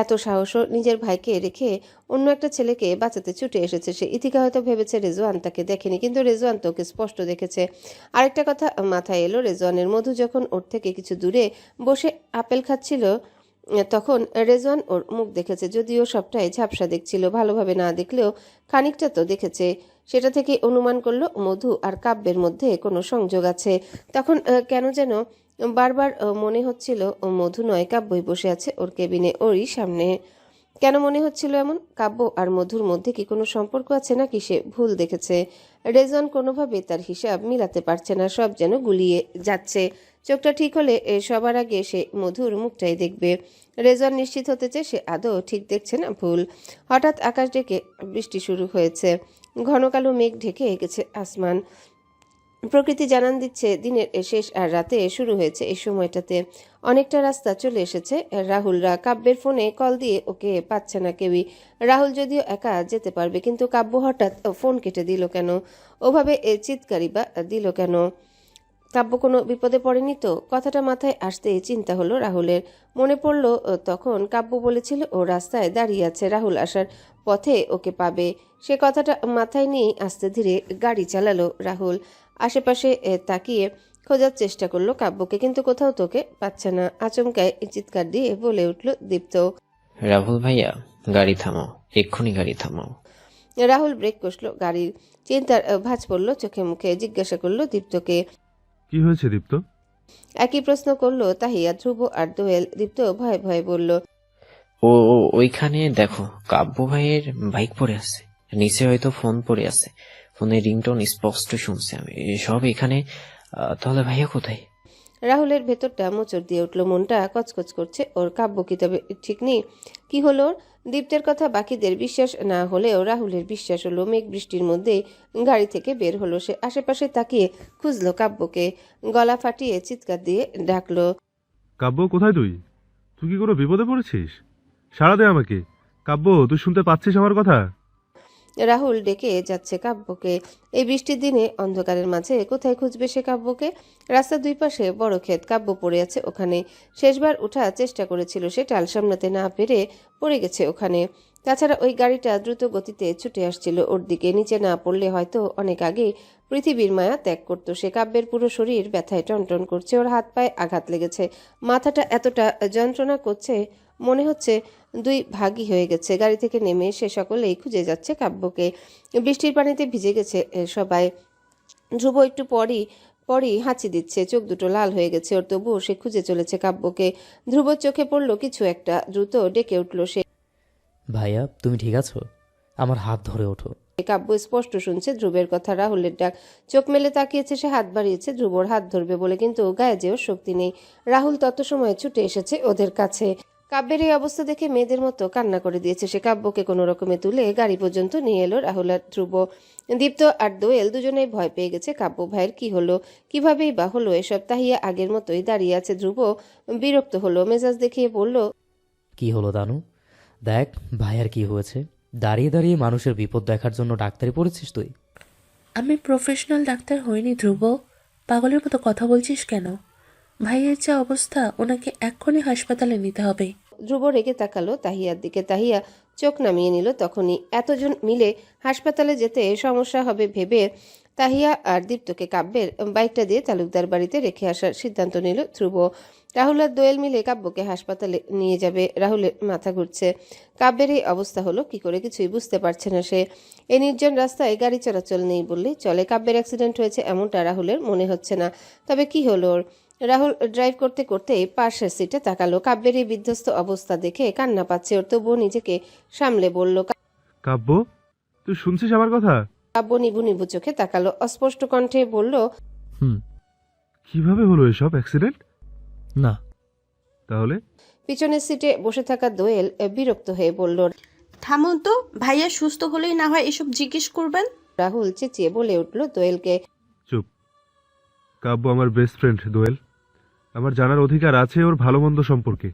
Speaker 1: এত সাহসও নিজের ভাইকে রেখে অন্য একটা ছেলেকে বাঁচাতে ছুটে এসেছে সে। ইথিকা হয়তো ভেবেছে রেজওয়ান তাকে দেখেনি, কিন্তু রেজওয়ান তো ওকে স্পষ্ট দেখেছে। আরেকটা কথা মাথায় এলো রেজওয়ানের। মধু যখন ওর থেকে কিছু দূরে বসে আপেল খাচ্ছিল তখন রেজওয়ান ওর মুখ দেখেছে, যদিও সবটাই ঝাপসা দেখছিল। ভালোভাবে না দেখলেও খানিকটা তো দেখেছে। সেটা থেকে অনুমান করলো মধু আর কাব্যের মধ্যে কোনো সংযোগ আছে। তখন কেন যেন বারবার মনে হচ্ছিল মধু নয় কাব্যই বসে আছে ওর কেবিনে, ওরই সামনে। কেন মনে হচ্ছিল এমন? কাব্য আর মধুর মধ্যে কি কোনো সম্পর্ক আছে নাকি সে ভুল দেখেছে? রেজন কোনোভাবে তার হিসাব মিলাতে পারছে না, সব যেন গুলিয়ে যাচ্ছে। চোখটা ঠিক হলে সবার আগে সে মধুর মুখটাই দেখবে। রেজন নিশ্চিত হতে চেয়ে সে আদৌ ঠিক দেখছে না ভুল। হঠাৎ আকাশ ডেকে বৃষ্টি শুরু হয়েছে। ঘন কালো মেঘ ঢেকে গেছে আসমান। প্রকৃতি জানান দিচ্ছে দিনের শেষ আর রাতে শুরু হয়েছে এই সময়টাতে। অনেকটা রাস্তা চলে এসেছে রাহুলরা। কাব্যের ফোনে কল দিয়ে ওকে পাচ্ছে না কেউই। রাহুল যদিও একা যেতে পারবে, কিন্তু কাব্য হঠাৎ ফোন কেটে দিল কেন? ওভাবে চিৎকারি বা দিল কেন? কাব্য কোনো বিপদে পড়েনি তো? কথাটা মাথায় আসতেই চিন্তা হলো রাহুলের। মনে পড়ল তখন কাব্য বলেছিল ও রাস্তায় দাঁড়িয়ে আছে, রাহুল আসার পথে ওকে পাবে। সে কথাটা মাথায় নিয়ে আস্তে ধীরে গাড়ি চালালো রাহুল। আশেপাশে তাকিয়ে খোঁজার চেষ্টা করলো কাব্যকে, কিন্তু কোথাও তোকে পাচ্ছে না। আচমকায় চিৎকার দিয়ে বলে উঠল দীপ্ত,
Speaker 10: রাহুল ভাইয়া, গাড়ি থামাও, এক্ষুনি গাড়ি থামাও।
Speaker 1: রাহুল ব্রেক কষলো গাড়ির। চিন্তার ভাঁজ পড়ল চোখে মুখে। জিজ্ঞাসা করলো দীপ্তকে,
Speaker 11: কি হয়েছে দীপ্ত?
Speaker 1: একই প্রশ্ন করলো তাহিয়া, ধ্রুব আর দোয়েল। দীপ্ত ভয়ে ভয়ে বলল,
Speaker 10: ওইখানে দেখো, কাব্য ভাইয়ের বাইক পড়ে আছে, নিচে হয়তো ফোন পড়ে আছে, ফোনের রিংটোন স্পষ্ট শুনছে আমি, সব এখানে। তাহলে ভাইয়া কোথায়?
Speaker 1: রাহুলের ভেতরটা মোচড় দিয়ে উঠল, মনটা কচকচ করছে ওর। কাব্য কি তবে ঠিক নেই? কি হলো ওর? দীপ্তের কথা বাকিদের বিশ্বাস না হলেও রাহুলের বিশ্বাস হলো। মেঘ বৃষ্টির মধ্যে গাড়ি থেকে বের হলো সে। আশেপাশে তাকিয়ে খুঁজলো কাব্যকে। গলা ফাটিয়ে চিৎকার দিয়ে ডাকলো,
Speaker 11: কাব্য, কোথায় তুই? তুই কি কোনো বিপদে পড়েছিস? সাড়া দে আমাকে। কাব্য, তুই শুনতে পাচ্ছিস আমার কথা?
Speaker 1: রাহুল ডেকে যাচ্ছে কাব্যকে। এই বৃষ্টির দিনে অন্ধকারের মাঝে কোথায় খুঁজবে সে কাব্যকে? রাস্তার দুই পাশে বড় ক্ষেত, কাব্য পড়ে আছে ওখানে। শেষবার ওঠার চেষ্টা করেছিল সে, টাল সামলাতে না পেরে পড়ে গেছে ওখানে। তাছাড়া ওই গাড়িটা দ্রুত গতিতে ছুটে আসছিল ওর দিকে। নিচে না পড়লে হয়তো অনেক আগেই পৃথিবীর মায়া ত্যাগ করতো সে। কাব্যের পুরো শরীর ব্যথায় টনটন করছে, ওর হাত পায়ে আঘাত লেগেছে, মাথাটা এতটা যন্ত্রণা করছে মনে হচ্ছে দুই ভাগই হয়ে গেছে। গাড়ি থেকে নেমে সে সকলেই খুঁজে যাচ্ছে কাব্যকে। বৃষ্টির পানিতে ভিজে গেছে সবাই। ধ্রুব একটু পরই হাঁচি দিচ্ছে, চোখ দুটো লাল হয়ে গেছে ওর, তবুও সে খুঁজে চলেছে কাব্যকে। ধ্রুবর চোখে পড়ল কিছু একটা, দ্রুত ডেকে উঠল সে।
Speaker 4: ভাইয়া তুমি ঠিক আছো? আমার হাত ধরে ওঠো।
Speaker 1: কাব্য স্পষ্ট শুনছে ধ্রুবের কথা, রাহুলের ডাক। চোখ মেলে তাকিয়েছে সে, হাত বাড়িয়েছে ধ্রুবর হাত ধরবে বলে, কিন্তু গায়ে যে ওর শক্তি নেই। রাহুল তত সময় ছুটে এসেছে ওদের কাছে। কাব্যের এই অবস্থা দেখে মেয়েদের মতো কান্না করে দিয়েছে সে। কাব্যকে কোনো রকমে তুলে গাড়ি পর্যন্ত নিয়ে এলো রাহুল আর ধ্রুব। দীপ্ত আর দোয়েল দুজনেই ভয় পেয়ে গেছে কাব্য ভাইয়ের কি হলো, কিভাবেই বা হলো এসব। তাহিয়া আগের মতোই দাঁড়িয়ে আছে। ধ্রুব বিরক্ত হলো, মেজাজ দেখিয়ে বলল,
Speaker 4: কি হলো দানু? দেখ ভাইয়ার কি হয়েছে। দাঁড়িয়ে দাঁড়িয়ে মানুষের বিপদ দেখার জন্য ডাক্তারি পড়েছিস তুই?
Speaker 12: আমি প্রফেশনাল ডাক্তার হইনি ধ্রুব, পাগলের মতো কথা বলছিস কেন? ভাইয়ের যা অবস্থা, ওনাকে এক্ষুনি হাসপাতালে নিতে হবে।
Speaker 1: ধ্রুব রেগে তাকালো তাহিয়ার দিকে। তাহিয়া চোখ নামিয়ে নিল। তখনই এতজন মিলে হাসপাতালে যেতে সমস্যা হবে ভেবে তাহিয়া আর দীপ্তকে কাব্যের বাইকটা দিয়ে তালুকদার বাড়িতে রেখে আসার সিদ্ধান্ত নিল ধ্রুব। রাহুল আর দোয়েল মিলে কাব্যকে হাসপাতালে নিয়ে যাবে। রাহুলের মাথা ঘুরছে, কাব্যের এই অবস্থা হলো কি করে, কিছুই বুঝতে পারছে না সে। এই নির্জন রাস্তায় গাড়ি চলাচল নেই বললেই চলে। কাব্যের অ্যাক্সিডেন্ট হয়েছে এমনটা রাহুলের মনে হচ্ছে না। তবে কি হলো ওর? রাহুল ড্রাইভ করতে করতেই পাশের সিটে তাকালো। কাব্যের এই বিধ্বস্ত অবস্থা দেখে কান্না পাচ্ছে ওর, তবুও নিজেকে সামলে বলল।
Speaker 11: কাব্য, তুই শুনছিস আমার কথা?
Speaker 1: কাব্য নিবু নিবু চোখে তাকালো, অস্পষ্ট কণ্ঠে বলল,
Speaker 2: হুম।
Speaker 11: কিভাবে হলো এসব অ্যাক্সিডেন্ট?
Speaker 2: না।
Speaker 11: তাহলে?
Speaker 1: পিছনের সিটে বসে থাকা দোয়েল বিরক্ত হয়ে বলল।
Speaker 12: থামুন তো, ভাইয়া সুস্থ হলেই না হয় এসব জিজ্ঞেস করবেন।
Speaker 1: রাহুল চেঁচিয়ে বলে উঠল দোয়েলকে।
Speaker 11: চুপ। কাব্য আমার বেস্ট ফ্রেন্ড দোয়েল। আমার জানার অধিকার আছে ওর ভালো মন্দ সম্পর্কে।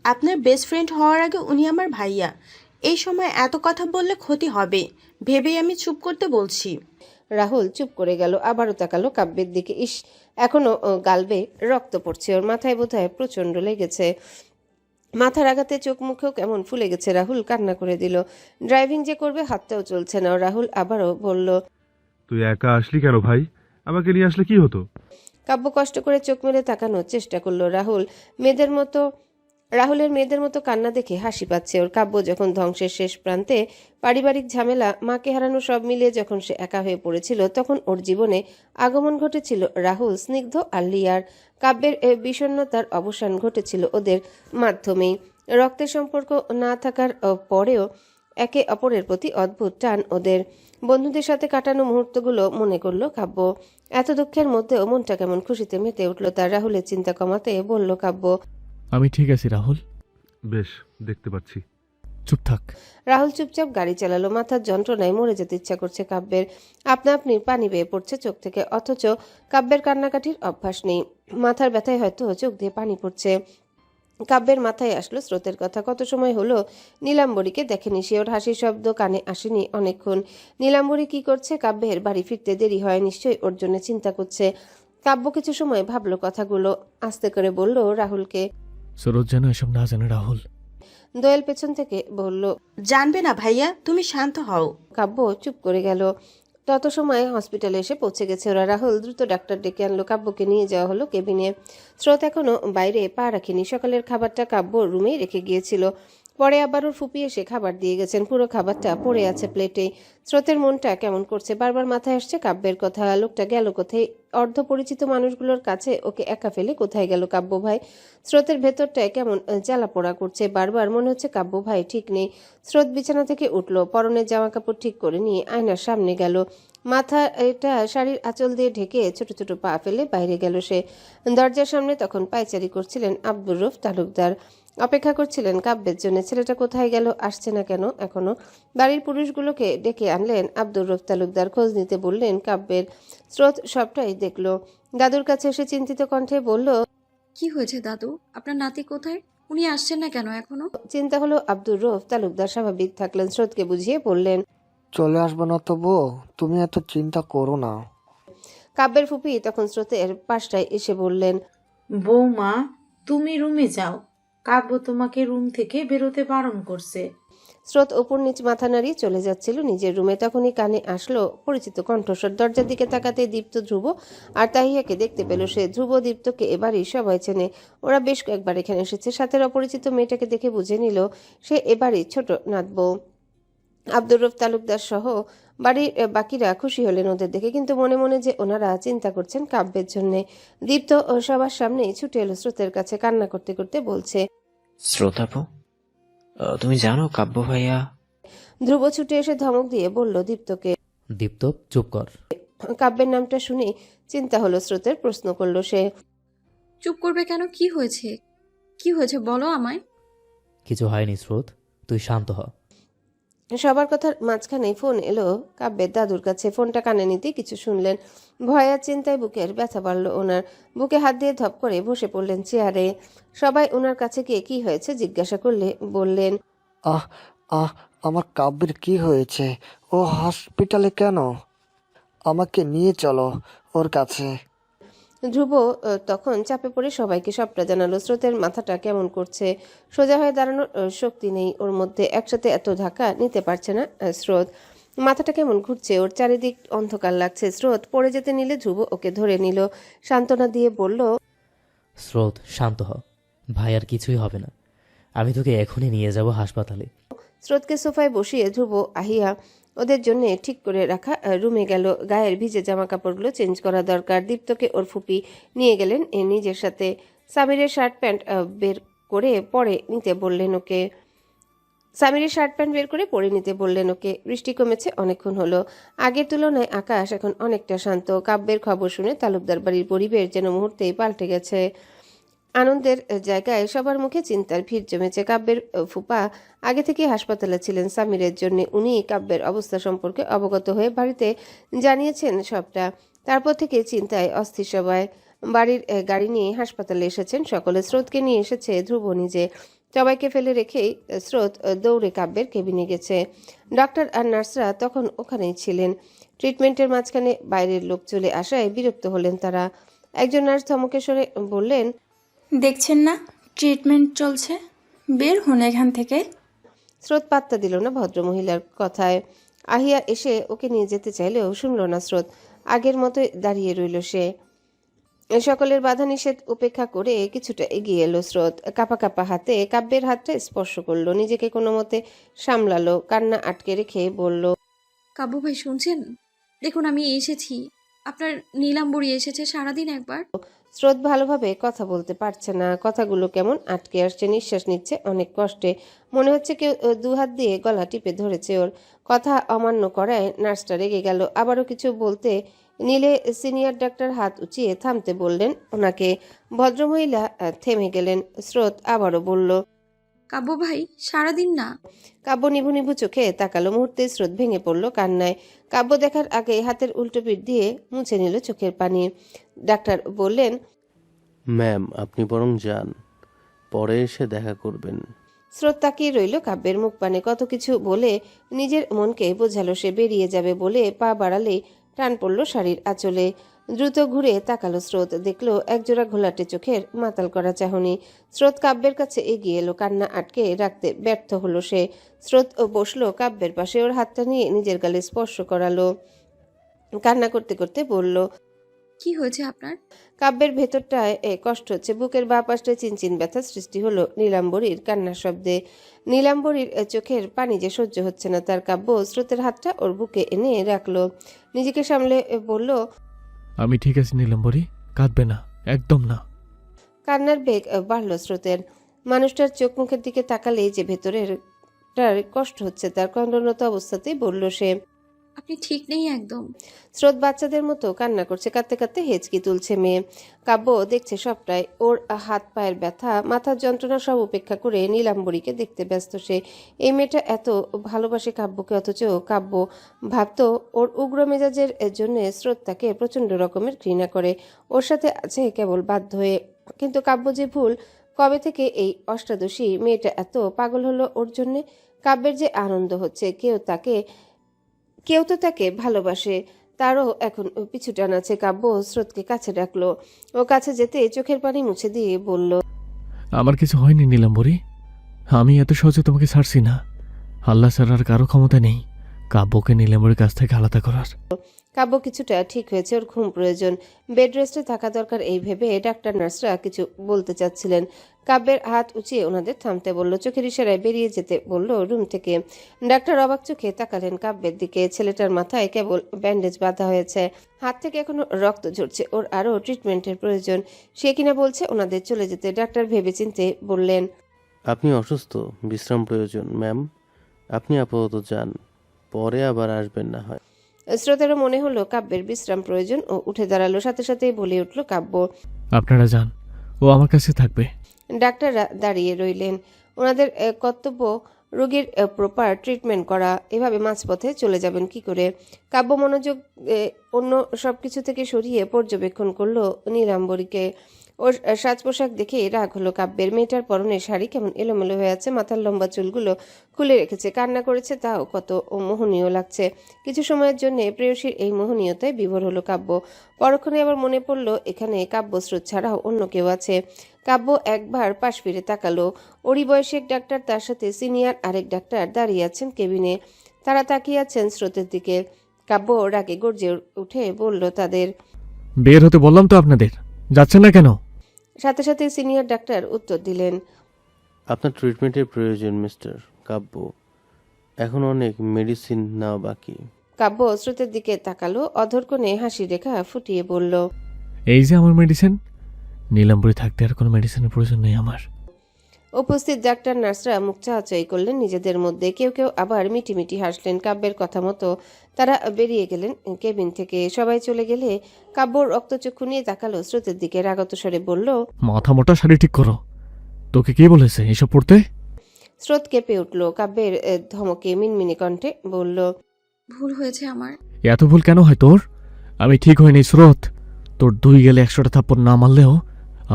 Speaker 12: আপনার বেস্ট ফ্রেন্ড হওয়ার আগে উনি আমার ভাইয়া। এই সময় এত কথা বললে ক্ষতি হবে ভেবেই আমি চুপ করতে বলছি।
Speaker 1: রাহুল চুপ করে গেল, আবারও তাকালো কাব্যের দিকে। ইস, এখনো গালবে রক্ত পড়ছে ওর, মাথায় বোধহয় প্রচন্ড লেগেছে। মাথার আঘাতে চোখ মুখেও কেমন ফুলে গেছে। রাহুল কান্না করে দিল। ড্রাইভিং যে করবে হাতটাও চলছে না। রাহুল আবারও বলল,
Speaker 11: তুই একা আসলি কেন ভাই? আমাকে নিয়ে আসলে কি হতো?
Speaker 1: কাব্য কষ্ট করে চোখ মেলে তাকানোর চেষ্টা করলো। রাহুলের মেয়েদের মতো কান্না দেখে হাসি পাচ্ছে ওর। কাব্য যখন ধ্বংসের শেষ প্রান্তে, পারিবারিক ঝামেলা, মাকে হারানো, সব মিলিয়ে যখন সে একা হয়ে পড়েছিল, তখন ওর জীবনে আগমন ঘটেছিল রাহুল, স্নিগ্ধ আর লিয়ার। কাব্যের বিষণ্ণতার অবসান ঘটেছিল ওদের মাধ্যমেই। রক্তের সম্পর্ক না থাকার পরেও একে অপরের প্রতি অদ্ভুত টান ওদের। বন্ধুদের সাথে কাটানো মুহূর্তগুলো মনে করলো কাব্য। এত দুঃখের মধ্যেও মনটা কেমন খুশিতে মেতে উঠল তার। রাহুলের চিন্তা কমাতে বলল কাব্য,
Speaker 2: আমি ঠিক আছি রাহুল।
Speaker 11: বেশ, দেখতে পাচ্ছি।
Speaker 2: চুপ থাক।
Speaker 1: রাহুল চুপচাপ গাড়ি চালালো। মাথার যন্ত্রণায় মরে যেতে ইচ্ছা করছে কাব্যের। আপনা আপনি পানি বেয়ে পড়ছে চোখ থেকে, অথচ কাব্যের কান্নাকাটির অভ্যাস নেই। মাথার ব্যথায় হয়তো চোখ দিয়ে পানি পড়ছে। কাব্যের মাথায় আসলো স্রোতের কথা। কত সময় হলো নীলাম্বরীকে দেখেনি সে। ওর হাসির শব্দ কানে আসেনি অনেকক্ষণ। নীলাম্বরী কি করছে? কাব্যের বাড়ি ফিরতে দেরি হয়, নিশ্চয়ই ওর জন্য চিন্তা করছে। কাব্য কিছু সময় ভাবলো কথাগুলো, আস্তে করে বলল রাহুলকে।
Speaker 2: সরোজ যেন এসব না জানে রাহুল।
Speaker 1: দোয়েল পেছন থেকে বলল,
Speaker 12: জানবে না ভাইয়া, তুমি শান্ত হও।
Speaker 1: কাব্য চুপ করে গেল। তত সময় হসপিটালে এসে পৌঁছে গেছে ওরা। রাহুল দ্রুত ডাক্তার ডেকে আনলো। কাব্যকে নিয়ে যাওয়া হলো কেবিনে। স্রোত এখনো বাইরে পা রাখেনি। সকালের খাবারটা কাব্য রুমেই রেখে গিয়েছিল। পরে আবার ওর ফুপি এসে খাবার দিয়ে গেছেন। পুরো খাবারটা পড়ে আছে প্লেটে। স্রোতের মনটা কেমন করছে, বারবার মাথায় আসছে কাব্যের কথা। লোকটা গেল কোথায়? অর্ধ পরিচিত মানুষগুলোর কাছে ওকে একা ফেলে কোথায় গেল কাব্য ভাই? স্রোতের ভেতরটায় কেমন জ্বালা পোড়া করছে। বারবার মনে হচ্ছে কাব্য ভাই ঠিক নেই। স্রোত বিছানা থেকে উঠলো, পরনের জামা কাপড় ঠিক করে নিয়ে আয়নার সামনে গেল। মাথা এটা শাড়ির আঁচল দিয়ে ঢেকে ছোট ছোট পা ফেলে বাইরে গেল সে। দরজার সামনে তখন পায়চারি করছিলেন আব্দুর রউফ তালুকদার। অপেক্ষা করছিলেন কাব্যের জন্য। ছেলেটা কোথায় গেল, আসছে না কেন এখনো? বাড়ির পুরুষগুলোকে ডেকে আনলেন আব্দুর রউফ তালুকদার। খোঁজ নিতে বললেন কাব্যের। স্রোত সবটাই দেখলো। দাদুর কাছে এসে চিন্তিত কণ্ঠে বলল,
Speaker 5: কি হয়েছে দাদু? আপনার নাতি কোথায়? উনি আসছেন না কেন এখনো?
Speaker 1: চিন্তা হলো আব্দুর রউফ তালুকদার স্বাভাবিক থাকলেন। স্রোতকে বুঝিয়ে বললেন,
Speaker 3: চলে আসবো না তো বউ, তুমি এত চিন্তা করো না।
Speaker 1: কাব্যের ফুপি তখন স্রোতের পাশটায় এসে বললেন,
Speaker 13: বৌমা, তুমি রুমে যাও, কাব্য তোমাকে রুম থেকে বেরোতে বারণ করছে।
Speaker 1: স্রোত ওপর নিচ মাথা নাড়িয়ে চলে যাচ্ছিল নিজের রুমে, তখনই কানে আসলো পরিচিত কণ্ঠস্বর। দরজার দিকে তাকাতে দীপ্ত, ধ্রুব আর তাহিয়াকে দেখতে পেল সে। ধ্রুব দীপ্তকে এবারই সবাই চেনে, ওরা বেশ কয়েকবার এখানে এসেছে। সাথের অপরিচিত মেয়েটাকে দেখে বুঝে নিল সে এবারই ছোট নাতবউ। আব্দুর রফ তালুকদার সহ বাড়ির বাকিরা খুশি হলেন ওদের দেখে, কিন্তু মনে মনে যে ওনারা চিন্তা করছেন কাব্যের জন্যে। দীপ্ত সবার সামনেই ছুটে এলো স্রোতের কাছে, কান্না করতে করতে বলছে,
Speaker 10: শ্রোতাপু, তুমি জানো কাব্য ভাইয়া?
Speaker 1: ধ্রুব ছুটে এসে ধমক দিয়ে বলল দীপ্তকে।
Speaker 4: দীপ্ত, চুপ কর।
Speaker 1: কাব্যের নামটা শুনে চিন্তা হলো স্রোতের, প্রশ্ন করলো সে।
Speaker 5: চুপ করবে কেন? কি হয়েছে? কি হয়েছে বলো আমায়।
Speaker 4: কিছু হয়নি স্রোত, তুই শান্ত হ।
Speaker 1: সবার কথার মাঝখানে ফোন এলো কাব্যের দাদুর কাছে। ফোনটা কানে নিতেই কিছু শুনলেন। ভয় আর চিন্তায় বুকের ব্যথা বাড়ল ওনার। বুকে হাত দিয়ে ধপ করে বসে পড়লেন চেয়ারে। সবাই ওনার কাছে গিয়ে কি হয়েছে জিজ্ঞাসা করলে বললেন,
Speaker 3: আহ আহ আমার কাব্যের কি হয়েছে? ও হসপিটালে কেন? আমাকে নিয়ে চলো ওর কাছে।
Speaker 1: ধ্রুব তখন চাপে পড়ে সবাইকে সবটা জানালো। স্রোতের মাথাটা কেমন করছে, সোজা হয়ে দাঁড়ানোর শক্তি নেই ওর মধ্যে। একসাথে এত ধাক্কা নিতে পারছে না স্রোত। মাথাটা কেমন ঘুরছে ওর, চারিদিক অন্ধকার লাগছে। স্রোত পড়ে যেতে নিলে ধ্রুব ওকে ধরে নিল, সান্ত্বনা দিয়ে বলল,
Speaker 4: স্রোত, শান্ত হ, ভাই আর কিছুই হবে না। আমি তোকে এখনই নিয়ে যাব হাসপাতালে।
Speaker 1: স্রোতকে সোফায় বসিয়ে ধ্রুব আহিয়া ওদের জন্য ঠিক করে রাখা রুমে গেল। গায়ের ভিজে জামা কাপড়গুলো চেঞ্জ করা দরকার। দীপ্তকে ওর ফুপি নিয়ে গেলেন নিজের সাথে। সামিরের শার্ট প্যান্ট বের করে পরে নিতে বললেন ওকে। বৃষ্টি কমেছে অনেকক্ষণ হলো। আগের তুলনায় আকাশ এখন অনেকটা শান্ত। কাব্যের খবর শুনে তালুকদার বাড়ির পরিবেশ যেন মুহূর্তেই পাল্টে গেছে। আনন্দের জায়গায় সবার মুখে চিন্তার ভিড় জমেছে। কাব্যের ফুপা আগে থেকে হাসপাতালে ছিলেন সামিরের জন্য। উনি কাব্যের অবস্থা সম্পর্কে অবগত হয়ে বাড়িতে জানিয়েছেন সবটা। তারপর থেকে চিন্তায় অস্থির সবাই। বাড়ির গাড়ি নিয়ে হাসপাতালে এসেছেন সকলে। স্রোতকে নিয়ে এসেছে ধ্রুব নিজে। সবাইকে ফেলে রেখেই স্রোত দৌড়ে কাব্যের কেবিনে গেছে। ডক্টর আর নার্সরা তখন ওখানেই ছিলেন। ট্রিটমেন্টের মাঝখানে বাইরের লোক চলে আসায় বিরক্ত হলেন তারা। একজন নার্স ধমকে সরে বললেন,
Speaker 14: দেখছেন না ট্রিটমেন্ট চলছে, বের হন এখান থেকে।
Speaker 1: স্রোত পাত্তা দিল না ভদ্রমহিলার কথায়। আহিয়া এসে ওকে নিয়ে যেতে চাইলেও শুনল না স্রোত। আগের মতোই দাঁড়িয়ে রইল সে। সকলের বাধা নিষেধ উপেক্ষা করে কিছুটা এগিয়ে এলো স্রোত। কাঁপা কাঁপা হাতে কাব্যের হাতটা স্পর্শ করলো, নিজেকে কোনো মতে সামলালো, কান্না আটকে রেখে বলল,
Speaker 5: কাব্য ভাই শুনছেন? দেখুন আমি এসেছি, আপনার নীলাম্বরী এসেছে। সারাদিন একবার।
Speaker 1: স্রোত ভালোভাবে কথা বলতে পারছে না, কথাগুলো কেমন আটকে আসছে। নিঃশ্বাস নিচ্ছে অনেক কষ্টে, মনে হচ্ছে কেউ দুহাত দিয়ে গলা টিপে ধরেছে ওর। কথা অমান্য করায় নার্সটা রেগে গেল। আবারও কিছু বলতে নিলে সিনিয়র ডাক্তার হাত উঁচিয়ে থামতে বললেন ওনাকে। ভদ্রমহিলা থেমে গেলেন। স্রোত আবারও বলল,
Speaker 5: কাব্য ভাই সারাদিন না।
Speaker 1: কাব্য নিভু নিভু চোখে তাকালো। মুহূর্তে স্রোত ভেঙে পড়ল কান্নায়। কাব্য দেখার আগে হাতের উল্টো পিঠ দিয়ে মুছে নিল চোখের পানি। ডাক্তার বললেন,
Speaker 15: ম্যাম, আপনি বরং যান, পরে এসে দেখা করবেন।
Speaker 1: স্রোত তাকিয়ে রইল কাব্যের মুখ পানে। কত কিছু বলে নিজের মনকে বোঝালো সে। বেরিয়ে যাবে বলে পা বাড়ালে টান পড়ল শাড়ির আঁচলে। দ্রুত ঘুরে তাকালো স্রোত, দেখলো একজোড়া ঘোলাটে চোখের মাতাল করা চাহনি। স্রোত কাব্যের কাছে এগিয়ে এলো, কান্না আটকে রাখতে ব্যর্থ হলো সে। স্রোত বসলো কাব্যের পাশে, ওর হাতটা নিয়ে নিজের গালে স্পর্শ করালো। কান্না করতে করতে বলল,
Speaker 5: কি হয়েছে আপনার?
Speaker 1: কাব্যের ভেতরটায় কষ্ট হচ্ছে। বুকের বাঁ পাশটায় চিনচিন ব্যথা সৃষ্টি হলো নীলাম্বরীর কান্নার শব্দে। নীলাম্বরীর চোখের পানি যে সহ্য হচ্ছে না তার। কাব্য স্রোতের হাতটা ওর বুকে এনে রাখলো, নিজেকে সামলে বলল,
Speaker 2: আমি ঠিক আছি নীলাম্বরী, কাঁদবে না, একদম না।
Speaker 1: কান্নার বেগ বাড়ল স্রোতের। মানুষটার চোখ মুখের দিকে তাকালেই যে ভেতরের কষ্ট হচ্ছে তার। কণ্ডনত অবস্থাতেই বলল সে,
Speaker 5: আপনি ঠিক নেই একদম।
Speaker 1: স্রোত বাচ্চাদের মতো কান্না করছে, কাঁদতে কাঁদতে হেঁচকি তুলছে মেয়ে। কাব্য দেখছে সবটাই। ওর হাত পায়ের ব্যথা, মাথার যন্ত্রণা সব উপেক্ষা করে নীলাম্বরীকে দেখতে ব্যস্ত সে। এই মেয়েটা এত ভালোবাসে কাব্যকে, অথচ কাব্য ভাবতো ওর উগ্র মেজাজের জন্য স্রোত তাকে প্রচণ্ড রকমের ঘৃণা করে। ওর সাথে আছে কেবল বাধ্য হয়ে। কিন্তু কাব্য যে ভুল, কবে থেকে এই অষ্টাদশী মেয়েটা এত পাগল হলো ওর জন্যে। কাব্যের যে আনন্দ হচ্ছে, কেউ তাকে কেউ তো তাকে ভালোবাসে, তারও এখন পিছু টান আছে। কাব্য স্রোতকে কাছে ডাকলো। ও কাছে যেতে চোখের পানি মুছে দিয়ে বলল,
Speaker 2: আমার কিছু হয়নি নীলাম্বরী, আমি এত সহজে তোমাকে ছাড়ছি না। আল্লাহ ছাড়ার কারো ক্ষমতা নেই কাব্যকে নীলাম্বরীর কাছ থেকে আলাদা করার।
Speaker 1: কাব্য কিছুটা ঠিক হয়েছে, ওর ঘুম প্রয়োজন, বেড রেস্টে থাকা দরকার এই ভেবে ডাক্তার নার্সরা কিছু বলতে চাচ্ছিলেন। কাব্যের হাত উঁচিয়ে ওনাদের থামতে বলল, চোখের ইশারায় বেরিয়ে যেতে বলল রুম থেকে। ডাক্তার অবাক চোখে তাকালেন কাব্যের দিকে। ছেলেটার মাথায় কেবল ব্যান্ডেজ বাঁধা হয়েছে, হাত থেকে এখনো রক্ত ঝরছে, ওর আরও ট্রিটমেন্টের প্রয়োজন। সে কিনা বলছে ওনাদের চলে যেতে। ডাক্তার ভেবেচিন্তে বললেন,
Speaker 15: আপনি অসুস্থ, বিশ্রাম প্রয়োজন ম্যাম। আপনি আপাতত যান, পরে আবার আসবেন না হয়।
Speaker 1: স্রোতেরও মনে হলো কাব্যের বিশ্রাম প্রয়োজন। ও উঠে দাঁড়ালো, সাথে সাথেই বলে উঠল কাব্য।
Speaker 2: আপনারা যান, ও আমার কাছে থাকবে।
Speaker 1: ডাক্তাররা দাঁড়িয়ে রইলেন। ওনাদের কর্তব্য রোগীর প্রপার ট্রিটমেন্ট করা, এভাবে মাঝপথে চলে যাবেন কি করে? কাব্য মনোযোগ অন্য সব কিছু থেকে সরিয়ে পর্যবেক্ষণ করলো নীলাম্বরীকে। ওর সাজ পোশাক দেখে রাগ হলো কাব্যের। মেয়েটার পরনে শাড়ি কেমন এলোমেলো হয়ে আছে, মাথার লম্বা চুলগুলো খুলে রেখেছে, কান্না করেছে, তাও কত মোহনীয় লাগছে। কিছু সময়ের জন্য প্রেয়সীর এই মোহনীয়তায় বিভোর হলো কাব্য। পরক্ষণে আবার মনে পড়ল এখানে কাব্যস্রোত ছাড়াও অন্য কেউ আছে। কাব্য একবার পাশ ফিরে তাকালো। ওরই বয়সী এক ডাক্তার, তার সাথে সিনিয়র আরেক ডাক্তার দাঁড়িয়ে আছেন কেবিনে। তারা তাকিয়ে আছেন স্রোতের দিকে। কাব্য রাগে গর্জে উঠে বলল তাদের,
Speaker 2: বের হতে বললাম তো আপনাদের, যাচ্ছেন না কেন?
Speaker 1: সাথে সাথে সিনিয়র ডাক্তার উত্তর দিলেন,
Speaker 15: আপনার ট্রিটমেন্টের প্রয়োজন মিস্টার কাব্য, এখন অনেক মেডিসিন নেওয়া বাকি।
Speaker 1: কাব্য স্রোতের দিকে তাকালো, অধর কোণে হাসি রেখা ফুটিয়ে বলল,
Speaker 2: এই যে আমার মেডিসিন। নীলাম্বরী থাকতে আর কোনো মেডিসিনের প্রয়োজন নেই আমার।
Speaker 1: উপস্থিত ডাক্তার নার্সরা মুখ চাওয়াচাই করলেন নিজেদের মধ্যে। কেউ কেউ আবার মিটিমিটি হাসলেন। কাব্যের কথা মতো তারা বেরিয়ে গেলেন কেবিন থেকে। সবাই চলে গেলে কাব্য রক্তচক্ষু নিয়ে তাকালো স্রোতের দিকে, রাগত স্বরে বলল,
Speaker 2: মাথা মোটা শাড়ি ঠিক করো। তোকে কে বলেছে এসব পড়তে?
Speaker 1: স্রোত কেঁপে উঠল। কাব্যের ধমকে মিনমিনি কণ্ঠে বলল,
Speaker 5: ভুল হয়েছে আমার।
Speaker 2: এত ভুল কেন হয় তোর? আমি ঠিক হয়নি স্রোত। তোর 2 গেলে 100টা থাপ্পড় না মারলেও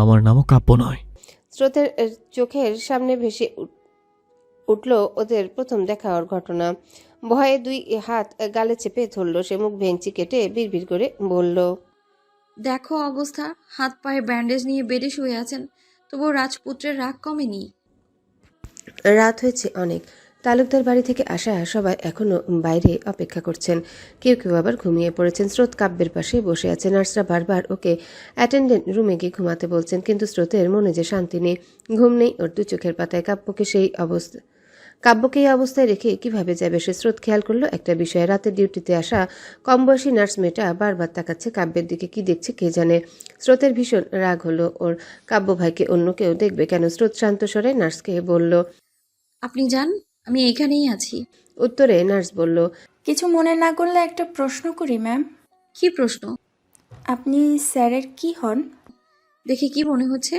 Speaker 2: আমার নামও কাব্য নয়।
Speaker 1: স্রোতের চোখের সামনে ভেসে উঠল ওদের প্রথম দেখা হওয়ার ঘটনা। ভয়ে 2 হাত গালে চেপে ধরল সে। মুখ ভেঙচি কেটে বিড়বিড় করে বলল,
Speaker 5: দেখো অবস্থা, হাত পায়ে ব্যান্ডেজ নিয়ে বেডে শুয়ে আছেন, তবুও রাজপুত্রের রাগ কমেনি।
Speaker 1: রাত হয়েছে অনেক। তালুকদার বাড়ি থেকে আসা সবাই এখনো বাইরে অপেক্ষা করছেন। কেউ কেউ আবার ঘুমিয়ে পড়েছেন। স্রোত কাব্যের পাশে বসে আছে। নার্সরা বারবার ওকে অ্যাটেন্ডেন্ট রুমে গিয়ে ঘুমাতে বলছেন, কিন্তু স্রোতের মনে যে শান্তি নেই, ঘুম নেই ওর 2 চোখের পাতায়। কাব্যকে এই অবস্থায় রেখে কিভাবে যাবে সে? স্রোত খেয়াল করলো একটা বিষয়। রাতে ডিউটিতে আসা কম বয়সী নার্স মেয়েটা বারবার তাকাচ্ছে কাব্যের দিকে, কি দেখছে কে জানে। স্রোতের ভীষণ রাগ হলো ওর। কাব্য ভাইকে অন্য কেউ দেখবে কেন? স্রোত শান্ত স্বরে নার্সকে বলল,
Speaker 5: আপনি যান, আমি এখানেই আছি।
Speaker 1: উত্তরে নার্স বলল,
Speaker 14: কিছু মনে না করলে একটা প্রশ্ন করি ম্যাম।
Speaker 5: কি প্রশ্ন?
Speaker 14: আপনি স্যারের কি হন?
Speaker 5: দেখে কি মনে হচ্ছে?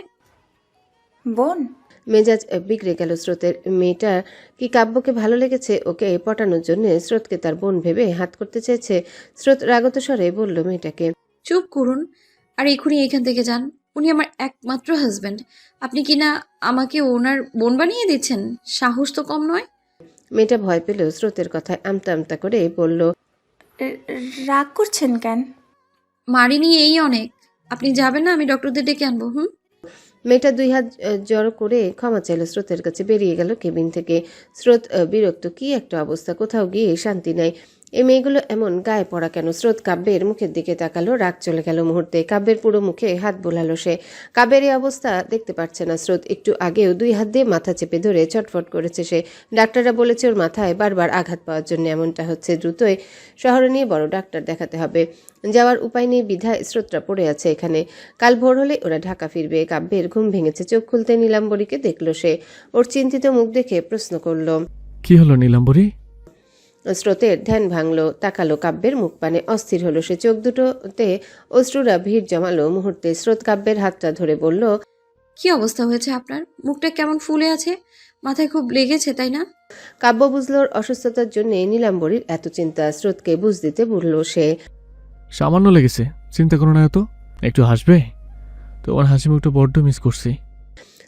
Speaker 14: বোন?
Speaker 1: মেজাজ বিগড়ে গেল স্রোতের। মেয়েটা কি কাব্যকে ভালো লেগেছে? ওকে পটানোর জন্য স্রোতকে তার বোন ভেবে হাত করতে চেয়েছে? স্রোত রাগত স্বরে বলল মেয়েটাকে,
Speaker 5: চুপ করুন আর এখনই এখান থেকে যান। উনি আমার একমাত্র হাজব্যান্ড, আপনি কি না আমাকে ওনার বোন বানিয়ে দিচ্ছেন? সাহস তো কম নয়।
Speaker 1: মেয়েটা ভয় পেল স্রোতের কথায়। আমতা আমতা করে বলল,
Speaker 14: রাগ করছেন কেন?
Speaker 5: মারিনি এই অনেক। আপনি যাবেন না? আমি ডক্টরদের ডেকে আনবো।
Speaker 1: মেয়েটা 2 হাত জড়ো করে ক্ষমা চাইল স্রোতের কাছে। বেরিয়ে গেল কেবিন থেকে। স্রোত বিরক্ত। কি একটা অবস্থা, কোথাও গিয়ে শান্তি নাই। এই মেয়েগুলো এমন গায়ে পড়া কেন? স্রোত কাব্যের মুখের দিকে তাকালো। রাগ চলে গেল মুহূর্তে। কাব্যের পুরো মুখে হাত বোলালো সে। কাব্যের এই অবস্থা দেখতে পারছে না স্রোত। একটু আগেও 2 হাত দিয়ে মাথা চেপে ধরে ছটফট করেছে সে। ডাক্তাররা বলেছে ওর মাথায় বারবার আঘাত পাওয়ার জন্য এমনটা হচ্ছে। দ্রুতই শহরে নিয়ে বড় ডাক্তার দেখাতে হবে। যাওয়ার উপায় নেই বিধায় স্রোতরা পড়ে আছে এখানে। কাল ভোর হলে ওরা ঢাকা ফিরবে। কাব্যের ঘুম ভেঙেছে। চোখ খুলতে নীলাম্বরীকে দেখল সে। ওর চিন্তিত মুখ দেখে প্রশ্ন করল,
Speaker 2: কি হলো নীলাম্বরী?
Speaker 1: স্রোতের ধ্যান ভাঙল। তাকালো কাব্যের মুখ পানে। অস্থির হলো সে। চোখ দুটোতে অশ্রুরা ভিড় জমালো মুহূর্তে। স্রোত কাব্যের হাতটা ধরে বলল,
Speaker 5: কি অবস্থা হয়েছে আপনার? মুখটা কেমন ফুলে আছে, মাথায় খুব লেগেছে তাই না?
Speaker 1: কাব্য বুঝল ওর অসুস্থতার জন্য নীলাম্বরীর এত চিন্তা। স্রোতকে বুঝ দিতে বলল সে,
Speaker 2: সামান্য লেগেছে, চিন্তা করো না এত। একটু হাসবে? তোমার হাসি মুখটা বড্ড মিস করছি।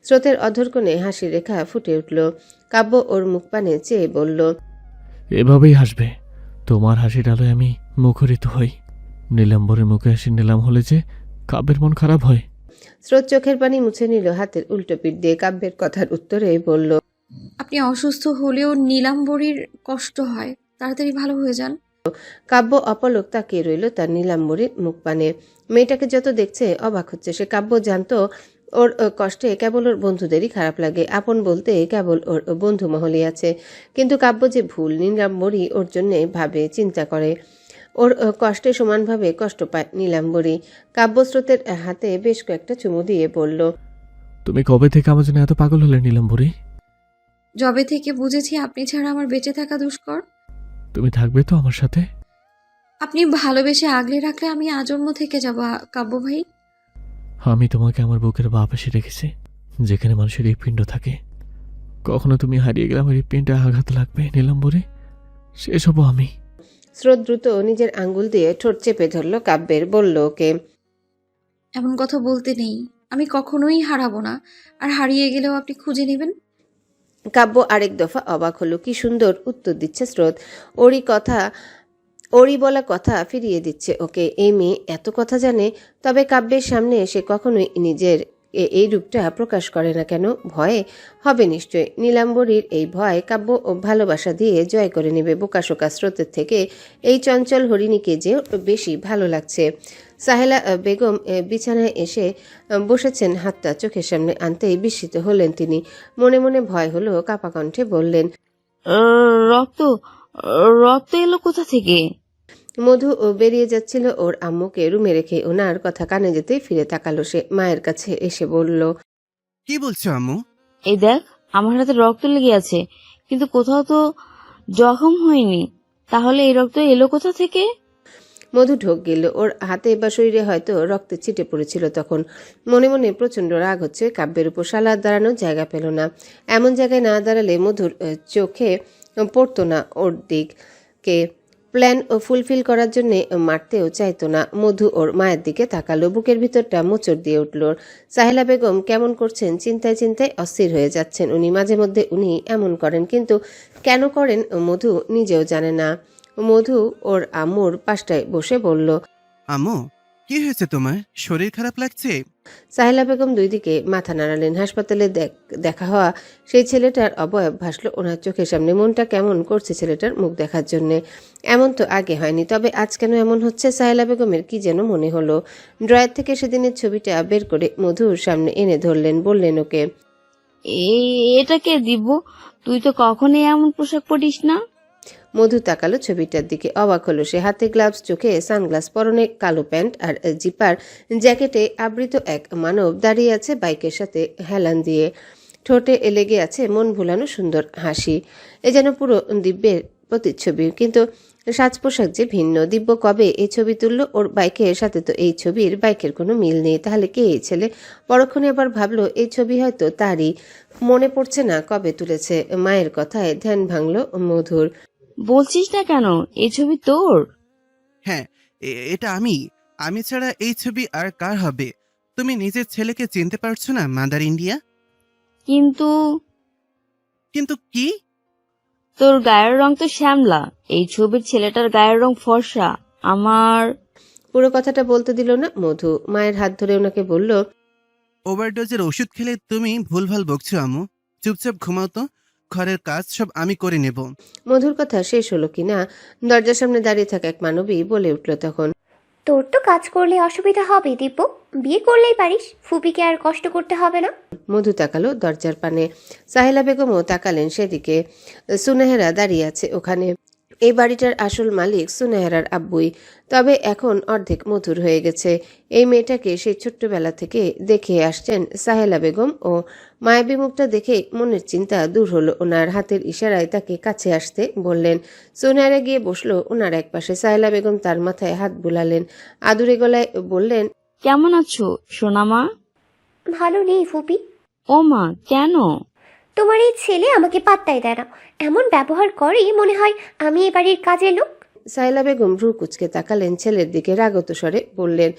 Speaker 1: স্রোতের অধর কোণে হাসি রেখা ফুটে উঠল। কাব্য ওর মুখ পানে চেয়ে বলল,
Speaker 2: এভাবেই হাসবে, তোমার হাসির আলোয় আমি মুখরিত হই। নীলাম্বরের মুখে হাসি নিলাম হলে যে কাব্যের মন খারাপ হয়।
Speaker 1: স্রোত চোখের পানি মুছে নিল হাতের উল্টো পিঠ দিয়ে। কাব্যের কথার উত্তরে বলল,
Speaker 5: আপনি অসুস্থ হলেও নীলাম্বরীর কষ্ট হয়, তাড়াতাড়ি ভালো হয়ে যান।
Speaker 1: কাব্য অপলক তাকিয়ে রইল তার নীলাম্বরীর মুখ পানে। মেয়েটাকে যত দেখছে অবাক হচ্ছে সে। কাব্য জানতো ওর কষ্টে কেবল ওর বন্ধুদেরই খারাপ লাগে, আপন বলতে কেবল ওর বন্ধু মহলই আছে। কিন্তু কাব্য যে ভুল, নীলাম্বরী ওর জন্যে ভাবে, চিন্তা করে, ওর কষ্টে সমানভাবে কষ্ট পায় নীলাম্বরী। কাব্যস্রোতের হাতে বেশ কয়েকটা চুমু দিয়ে বলল,
Speaker 2: তুমি কবে থেকে আমার জন্য এত পাগল হলে নীলাম্বরী?
Speaker 5: যবে থেকে বুঝেছি আপনি ছাড়া আমার বেঁচে থাকা দুষ্কর।
Speaker 2: তুমি থাকবে তো আমার সাথে?
Speaker 5: আপনি ভালোবেসে আগলে রাখলে আমি আজন্ম থেকে যাব কাব্য ভাই।
Speaker 2: আমি তোমাকে আমার বুকের বাঁ পাশে রেখেছি, যেখানে মানুষের হৃৎপিণ্ড থাকে। কখনো তুমি হারিয়ে গেলে আমার হৃৎপিণ্ডে আঘাত লাগবে নীলাম্বরী, শেষ হবো আমি।
Speaker 1: স্রোত দ্রুত নিজের আঙ্গুল দিয়ে ঠোঁট চেপে ধরল কাব্যের, বলল ওকে,
Speaker 5: এমন কথা বলতে নেই, আমি কখনোই হারাবো না, আর হারিয়ে গেলেও আপনি খুঁজে নেবেন।
Speaker 1: কাব্য আরেক দফা অবাক হলো। কি সুন্দর উত্তর দিচ্ছে স্রোত, ওরই বলা কথা ফিরিয়ে দিচ্ছে ওকে। এই মেয়ে এত কথা জানে, তবে কাব্যের সামনে সে কখনোই নিজের এই রূপটা প্রকাশ করে না কেন? ভয়ে হবে নিশ্চয়। নীলাম্বরীর এই ভয় কাব্য ভালোবাসা দিয়ে জয় করে নেবে। বোকাশোকা স্রোতের থেকে এই চঞ্চল হরিণীকে যে বেশি ভালো লাগছে। সাহেলা বেগম বিছানায় এসে বসেছেন, হাতটা চোখের সামনে আনতেই বিস্মিত হলেন তিনি। মনে মনে ভয় হলো, কাপা কণ্ঠে বললেন,
Speaker 6: রক্ত রক্ত এলো কোথা থেকে?
Speaker 1: মধু বেরিয়ে যাচ্ছিল ওর আম্মুকে রুমে রেখে। ওনার কথা কানে যেতেই ফিরে তাকালো সে। মায়ের কাছে এসে বলল,
Speaker 8: কি বলছো আম্মু?
Speaker 6: এই দেখ, আমার হাতে রক্ত লেগে আছে, কিন্তু কোথাও তো জখম হয়নি। তাহলে এই রক্ত এলো কোথা থেকে?
Speaker 1: মধু ঢোক গেল। ওর হাতে বা শরীরে হয়তো রক্তে ছিটে পড়েছিল তখন। মনে মনে প্রচণ্ড রাগ হচ্ছে কাব্যের উপর। শালা দাঁড়ানোর জায়গা পেল না। এমন জায়গায় না দাঁড়ালে মধুর চোখে পড়তো না ওর দিককে। প্ল্যান ফুলফিল করার জন্যে মারতেও চাইতো না। মধু ওর মায়ের দিকে তাকালো, বুকের ভিতরটা মোচড় দিয়ে উঠল। সাহেলা বেগম কেমন করছেন, চিন্তায় চিন্তায় অস্থির হয়ে যাচ্ছেন উনি। মাঝে মধ্যে উনি এমন করেন, কিন্তু কেন করেন মধু নিজেও জানে না। মধু ওর আম্মুর পাশটায় বসে বলল,
Speaker 8: আম্মু, কি হয়েছে তোমার? শরীর খারাপ লাগছে?
Speaker 1: সাহেলা বেগম দুই দিকে মাথা নাড়ালেন। হাসপাতালে দেখা হওয়া সেই ছেলেটার অবয়ব ভাসলো ওনার চোখের সামনে। মনটা কেমন করছে ছেলেটার মুখ দেখার জন্যে। এমন তো আগে হয়নি, তবে আজ কেন এমন হচ্ছে? সাহেলা বেগমের কি যেন মনে হলো। ড্রয়ার থেকে সেদিনের ছবিটা বের করে মধুর সামনে এনে ধরলেন, বললেন ওকে,
Speaker 6: এটাকে দিব? তুই তো কখনোই এমন পোশাক পরিস না।
Speaker 1: মধু তাকালো ছবিটার দিকে, অবাক হলো সে। হাতে গ্লাভস, চোখে সানগ্লাস, পরনে কালো প্যান্ট আর জিপার জ্যাকেটে আবৃত এক মানব দাঁড়িয়ে আছে বাইকের সাথে হেলান দিয়ে। ঠোঁটে লেগে আছে মন ভুলানো সুন্দর হাসি। এ যেন পুরো দিব্যের প্রতিচ্ছবি, কিন্তু সাজ পোশাক যে ভিন্ন। দিব্য কবে এই ছবি তুললো? ওর বাইকের সাথে তো এই ছবির বাইকের কোনো মিল নেই। তাহলে কে এই ছেলে? পরক্ষণে আবার ভাবলো এই ছবি হয়তো তারই। মনে পড়ছে না কবে তুলেছে। মায়ের কথায় ধ্যান ভাঙলো মধুর।
Speaker 6: বলছিস না কেন? এই ছবি তোর?
Speaker 8: হ্যাঁ, এটা আমি ছাড়া এই ছবি আর কার হবে? তুমি নিজের ছেলেকে চিনতে পারছো না, মাদার ইন্ডিয়া?
Speaker 6: কিন্তু
Speaker 8: কিন্তু কি?
Speaker 6: তোর গায়ের রং তো শ্যামলা, এই ছবির ছেলেটার গায়ের রং ফর্সা। আমার
Speaker 1: পুরো কথাটা বলতে দিল না মধু। মায়ের হাত ধরে ওনাকে বলল,
Speaker 8: ওভারডোজের ওষুধ খেলে তুমি ভুলভাল বকছো আম্মু। চুপচাপ ঘুমাও তো, ঘরের কাজ সব আমি করে নেব।
Speaker 1: মধুর কথা শেষ হলো কিনা দরজার সামনে দাঁড়িয়ে থাকা এক মানবী বলে উঠল তখন,
Speaker 16: তোর তো কাজ করলে অসুবিধা হবে দিব্য, বিয়ে করলেই পারিস, ফুপিকে আর কষ্ট করতে হবে না।
Speaker 1: মধু তাকালো দরজার পানে। সাহেলা বেগমও তাকালেন সেদিকে। সুনেহেরা দাঁড়িয়ে আছে ওখানে। এই বাড়িটার আসল মালিক সুনেহেরার আব্বুই, তবে এখন অর্ধেক মধুর হয়ে গেছে। এই মেয়েটাকে সেই ছোট্টবেলা থেকে দেখে আসছেন সাহেলা বেগম, ও মায়াবী মুখটা দেখে মনের চিন্তা দূর হলো ওনার। হাতের ইশারায় তাকে কাছে আসতে বললেন। সুনেহেরা গিয়ে বসলো ওনার এক পাশে। সাহেলা বেগম তার মাথায় হাত বুলালেন, আদুরে গলায় বললেন,
Speaker 6: কেমন আছো সোনা মা?
Speaker 16: ভালো নেই ফুপি।
Speaker 6: ও মা, কেন?
Speaker 16: তোমার এই ছেলে আমাকে পাত্তাই দেয় না, এমন ব্যবহার করে মনে হয় আমি এ বাড়ির কাজের লোক।
Speaker 1: সাহেলা বেগম ভ্রু কুচকে তাকালেন ছেলের দিকে, রাগত স্বরে বললেন,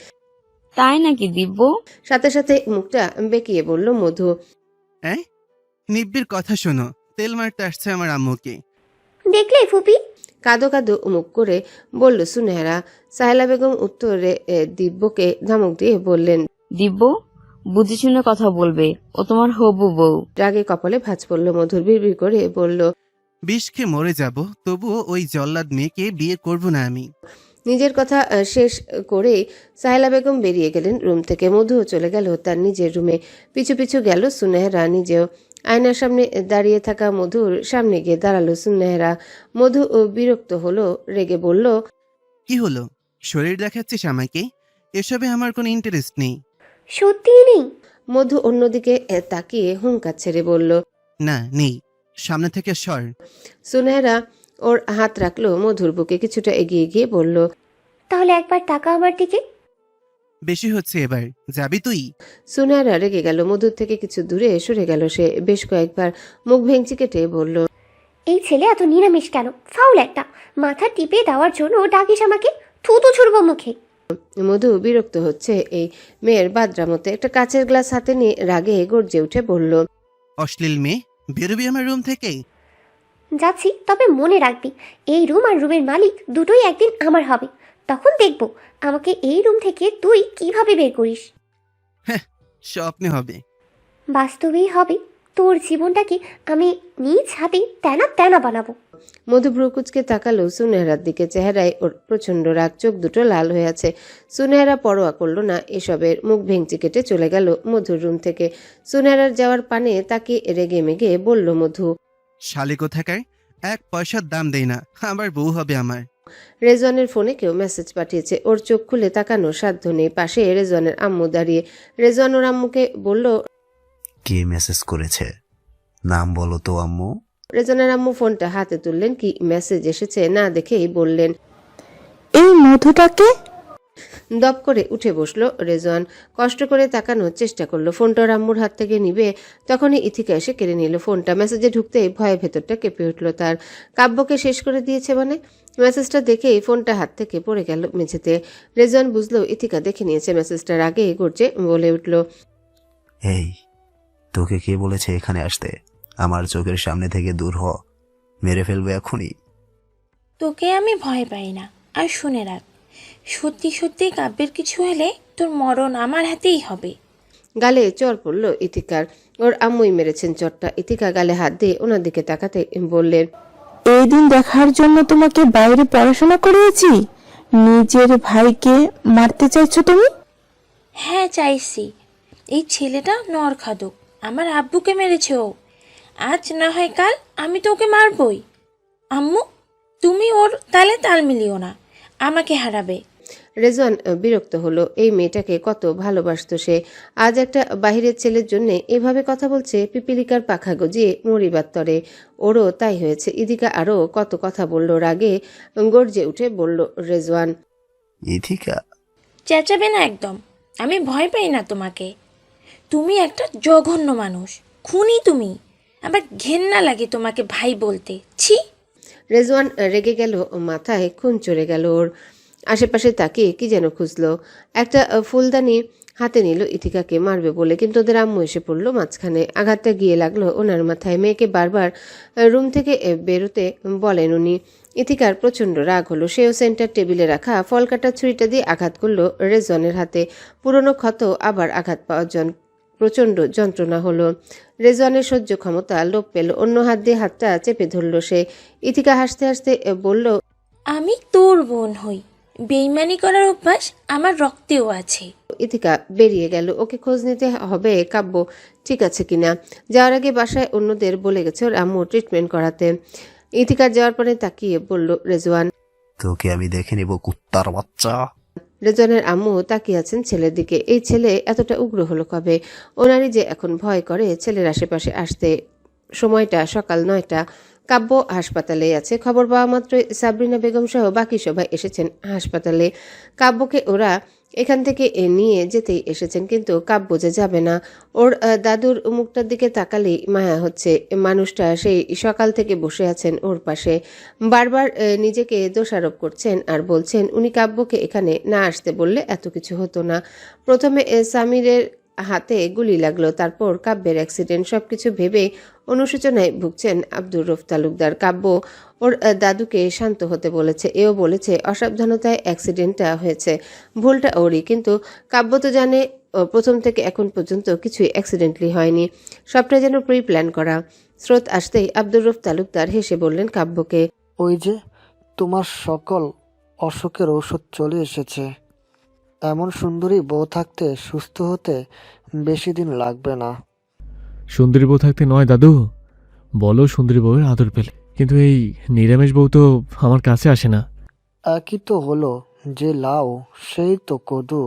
Speaker 6: তাই নাকি দিব্য?
Speaker 1: সাথে সাথে মুখটা বেঁকিয়ে বলল মধু,
Speaker 8: নিব্বির কথা শোনো, তেল মারতে আসছে আমার আম্মুকে।
Speaker 16: দেখলে ফুপি?
Speaker 1: কাঁদো কাঁদো মুখ করে বলল সুনেহরা। সাহেলা বেগম উত্তরে দিব্যকে ধমক দিয়ে বললেন,
Speaker 6: দিব্য, বুঝে শুনে কথা বলবে, ও তোমার হবু বউ।
Speaker 1: রাগে কপালে ভাঁজ পড়ল মধুর, বিড়বিড় করে বলল,
Speaker 8: বিষ খেয়ে মরে যাব, তবুও ওই জল্লাদ মেয়েকে বিয়ে করব না আমি।
Speaker 1: নিজের কথা শেষ করেই সাহেলা বেগম বেরিয়ে গেলেন রুম থেকে। মধুও চলে গেল তার নিজের রুমে। পিছু পিছু গেল সুনেহরা নিজেও। আয়নার সামনে দাঁড়িয়ে থাকা মধুর সামনে গিয়ে দাঁড়ালো সুনেহরা। মধু বিরক্ত হলো, রেগে বলল,
Speaker 8: কি হলো, শরীর দেখাচ্ছিস আমাকে? এসবে আমার কোনো ইন্টারেস্ট নেই।
Speaker 16: সত্যিই নেই?
Speaker 1: মধু অন্যদিকে তাকিয়ে হুঙ্কার ছেড়ে বলল,
Speaker 8: না, নেই, সামনে থেকে সর।
Speaker 1: সুনেহরা ওর হাত রাখলো মধুর বুকে, কিছুটা এগিয়ে গিয়ে বলল,
Speaker 16: তাহলে একবার তাকা আমার দিকে।
Speaker 8: বেশি হচ্ছে এবার, যাবি তুই?
Speaker 1: সুনেহরা রেগে গেল। মধুর থেকে কিছু দূরে সরে গেল সে। বেশ কয়েকবার মুখ ভেঙচি কেটে বলল,
Speaker 16: এই ছেলে এত নিরামিষ কেন? ফাউল একটা। মাথা টিপে দেওয়ার জন্য ডাকিস আমাকে? থুতু ছুড়ব মুখে।
Speaker 1: মধু বিরক্ত হচ্ছে এই মেয়ের বাদরামতে। একটা কাচের গ্লাস হাতে নিয়ে রাগে গর্জে উঠে বলল,
Speaker 8: অশ্লীল মেয়ে, বেরোবি আমার রুম থেকে।
Speaker 16: যাচ্ছি, তবে মনে রাখবি এই রুম আর রুমের মালিক দুটোই একদিন আমার হবে। তখন দেখব আমাকে এই রুম থেকে তুই কিভাবে বের করিস।
Speaker 8: স্বপ্নে হবে,
Speaker 16: বাস্তবেই হবে। তোর জীবনটাকে আমি নিজ হাতে তেনা তেনা বানাবো।
Speaker 1: মধু ভ্রুকুচকে তাকালো সুনেহরার দিকে। চেহারায় ওর প্রচন্ড রাগ, চোখ দুটো লাল হয়ে আছে। সুনেহরা পরোয়া করলো না এসবের। মুখ ভেঙচি কেটে চলে গেল মধুর রুম থেকে। সুনেহরার যাওয়ার পানে তাকে রেগে মেগে বলল মধু,
Speaker 8: শালি কোথাকার, এক পয়সার দাম দেই না, আবার বউ হবে আমার।
Speaker 1: রেজওয়ানের ফোনে কেউ মেসেজ পাঠিয়েছে। ওর চোখ খুলে তাকানোর সাধ্য নেই। পাশে রেজওয়ানের আম্মু দাঁড়িয়ে। রেজওয়ান ওর আম্মুকে বলল,
Speaker 7: কে মেসেজ করেছে? নাম বলো তো আম্মু।
Speaker 1: রেজওয়ানের আম্মু ফোনটা হাতে তুললেন। কি মেসেজ এসেছে না দেখেই বললেন,
Speaker 17: এই মধুটাকে।
Speaker 1: দপ করে উঠে বসলো রেজওয়ান। কষ্ট করে তাকানোর চেষ্টা করলো। ফোনটা ওর আম্মুর হাত থেকে নিবে, তখনই ইথিকা এসে কেড়ে নিল ফোনটা। মেসেজে ঢুকতে ভয়ে ভেতরটা কেঁপে উঠল তার। কাব্যকে শেষ করে দিয়েছে মানে? মেসেজটা দেখেই ফোনটা হাত থেকে পড়ে গেল মেঝেতে। রেজওয়ান বুঝলো ইথিকা দেখে নিয়েছে মেসেজটার। আগে গর্জে বলে উঠল,
Speaker 7: এই, তোকে কে বলেছে এখানে আসতে? আমার চোখের সামনে থেকে দূর হ, মেরে ফেলবো এখনই।
Speaker 12: তোকে আমি ভয় পাই না। আর শুনে রাখ, সত্যি সত্যি কাব্যের কিছু হলে তোর মরণ আমার হাতেই হবে।
Speaker 1: গালে চর পড়ল ইথিকার। ওর আম্মুই মেরেছেন চরটা। ইথিকা গালে হাত দিয়ে ওনার দিকে তাকাতে বললেন,
Speaker 17: এই দিন দেখার জন্য তোমাকে বাইরে পড়াশোনা করিয়েছি, নিজের ভাইকে মারতে চাইছো তুমি?
Speaker 12: হ্যাঁ চাইছি। এই ছেলেটা নর খাদক, আমার আব্বুকে মেরেছে ও। আজ না হয় কাল আমি তো ওকে মারবই। আম্মু, তুমি ওর তালে তাল মিলিও না, আমাকে হারাবে।
Speaker 1: রেজওয়ান বিরক্ত হলো। এই মেয়েটাকে কত ভালোবাসতো সে। আজ একটা বাহিরের ছেলের জন্য এভাবে কথা বলছে। পিপিলিকার পাখা গজিয়ে মরিবার তরে। ওরও তাই হয়েছে। ইদিকা আরো কত কথা বলল। রাগে গর্জে উঠে বলল রেজওয়ান,
Speaker 7: ইথিকা,
Speaker 12: চেঁচাবে না একদম। আমি ভয় পাই না তোমাকে। তুমি একটা জঘন্য মানুষ, খুনি তুমি। আবার ঘেন্না লাগে তোমাকে ভাই বলতে, ছি।
Speaker 1: রেজওয়ান রেগে গেল, মাথায় খুন চড়ে গেল ওর। আশেপাশে তাকিয়ে কি যেন খুঁজলো। একটা ফুলদানি হাতে নিল ইথিকাকে মারবে বলে, কিন্তু ওদের আম্মু এসে পড়লো মাঝখানে। আঘাতটা গিয়ে লাগলো ওনার মাথায়। মেয়েকে বারবার রুম থেকে বেরোতে বলেন উনি। ইথিকার প্রচণ্ড রাগ হলো। সেও সেন্টার টেবিলে রাখা ফল কাটার ছুরিটা দিয়ে আঘাত করলো রেজওয়ানের হাতে। পুরনো ক্ষত আবার আঘাত পাওয়ার প্রচণ্ড যন্ত্রণা হলো। রেজওয়ানের সহ্য ক্ষমতা লোপ পেল। অন্য হাত দিয়ে হাতটা চেপে ধরল সে। ইথিকা হাসতে হাসতে বলল,
Speaker 12: আমি তোর বোন হই, বেইমানি করার অভ্যাস আমার রক্তেও আছে।
Speaker 1: ইথিকা বেরিয়ে গেল। ওকে খোঁজ নিতে হবে কাব্য ঠিক আছে কিনা। যাওয়ার আগে বাসায় অন্যদের বলে গেছে ওর আম্মু ট্রিটমেন্ট করাতে। ইথিকার যাওয়ার পরে তাকিয়ে বলল রেজওয়ান,
Speaker 7: তোকে আমি দেখে নেব কুত্তার বাচ্চা।
Speaker 1: রেজওয়ানের আম্মু তাকিয়ে আছেন ছেলের দিকে। এই ছেলে এতটা উগ্র হলো কবে? ওনারই যে এখন ভয় করে ছেলের আশেপাশে আসতে। সময়টা সকাল 9টা। কাব্য হাসপাতালে আছে। খবর পাওয়া মাত্রই সাবরিনা বেগম সহ বাকি সবাই এসেছেন হাসপাতালে। কাব্যকে ওরা এখান থেকে নিয়ে যেতেই এসেছেন, কিন্তু কাব্য যে যাবে না। ওর দাদুর মুখটার দিকে তাকালেই মায়া হচ্ছে। মানুষটা সেই সকাল থেকে বসে আছেন ওর পাশে। বারবার নিজেকে দোষারোপ করছেন আর বলছেন উনি কাব্যকে এখানে না আসতে বললে এত কিছু হতো না। প্রথমে সামিরের হাতে গুলি লাগলো, তারপর কাব্যের অ্যাক্সিডেন্ট। সবকিছু ভেবে অনুশোচনায় ভুগছেন আব্দুর রউফ তালুকদার। কাব্য ওর দাদুকে শান্ত হতে বলেছে, এও বলেছে অসাবধানতায় অ্যাক্সিডেন্টটা হয়েছে, ভুলটা ওরই। কিন্তু কাব্য তো জানে প্রথম থেকে এখন পর্যন্ত কিছুই অ্যাক্সিডেন্টলি হয়নি, সবটা যেন প্রি প্ল্যান করা। স্রোত আসতেই আব্দুর রউফ তালুকদার হেসে বললেন কাব্যকে,
Speaker 3: ওই যে তোমার সকল অসুখের ঔষধ চলে এসেছে। এমন সুন্দরী বউ থাকতে সুস্থ হতে বেশি দিন লাগবে না।
Speaker 2: সুন্দরী বউ থাকতে নয় দাদু, বলো সুন্দরী বউয়ের আদর পেলে, কিন্তু এই নিরামিষ বউ তো আমার কাছে আসে না।
Speaker 3: একই তো হলো, যে লাউ সেই তো কদু।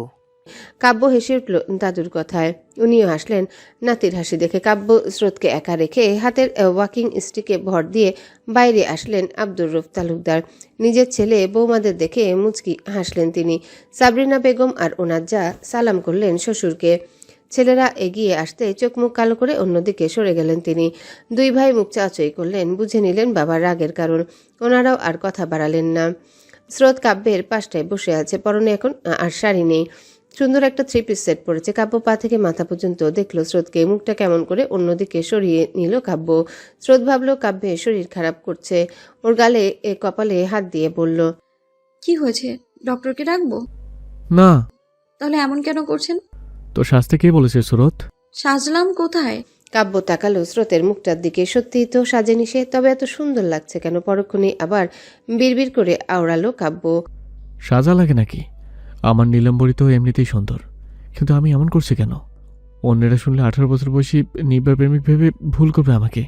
Speaker 1: কাব্য হেসে উঠল দাদুর কথায়। উনিও হাসলেন নাতির হাসি দেখে। কাব্য স্রোতকে একা রেখে হাতের ওয়াকিং স্টিকে ভর দিয়ে বাইরে আসলেন আব্দুর রউফ তালুকদার। নিজের ছেলে বৌমাদের দেখে মুচকি হাসলেন তিনি। সাবরিনা বেগম আর ওনার যা সালাম করলেন শ্বশুরকে। ছেলেরা এগিয়ে আসতে চোখ মুখ কালো করে অন্যদিকে সরে গেলেন তিনি। দুই ভাই মুখ চাচই করলেন, বুঝে নিলেন বাবার রাগের কারণ। ওনারাও আর কথা বাড়ালেন না। স্রোত কাব্যের পাশটায় বসে আছে, পরনে এখন আর শাড়ি নেই, সুন্দর একটা 3 পিস সেট পড়েছে। কাব্য পা থেকে মাথা পর্যন্ত দেখলো স্রোতকে, মুখটা কেমন করে অন্যদিকে সরিয়ে নিল কাব্য। স্রোত ভাবলো কাব্যের শরীর খারাপ করছে, ওর গালে কপালে হাত দিয়ে বলল,
Speaker 5: কি হয়েছে, ডক্টরকে ডাকবো?
Speaker 2: না।
Speaker 5: তাহলে এমন কেন করছেন?
Speaker 2: তো শাস্তে কে বলেছে সুরত?
Speaker 5: সাজলাম কোথায়?
Speaker 1: কাব্য তাকালো স্রোতের মুখটার দিকে। সত্যিই তো সাজেনি সে, তবে এত সুন্দর লাগছে কেন? পরক্ষণে আবার বিড়বিড় করে আওড়ালো কাব্য,
Speaker 2: সাজা লাগে নাকি? আমার নীলাম্বরী তো এমনিতেই সুন্দর, কিন্তু আমি এমন করছি কেন? অন্যেরা শুনলে 18 বছর বয়সী নিব্বা প্রেমিক ভেবে ভুল করবে আমাকে।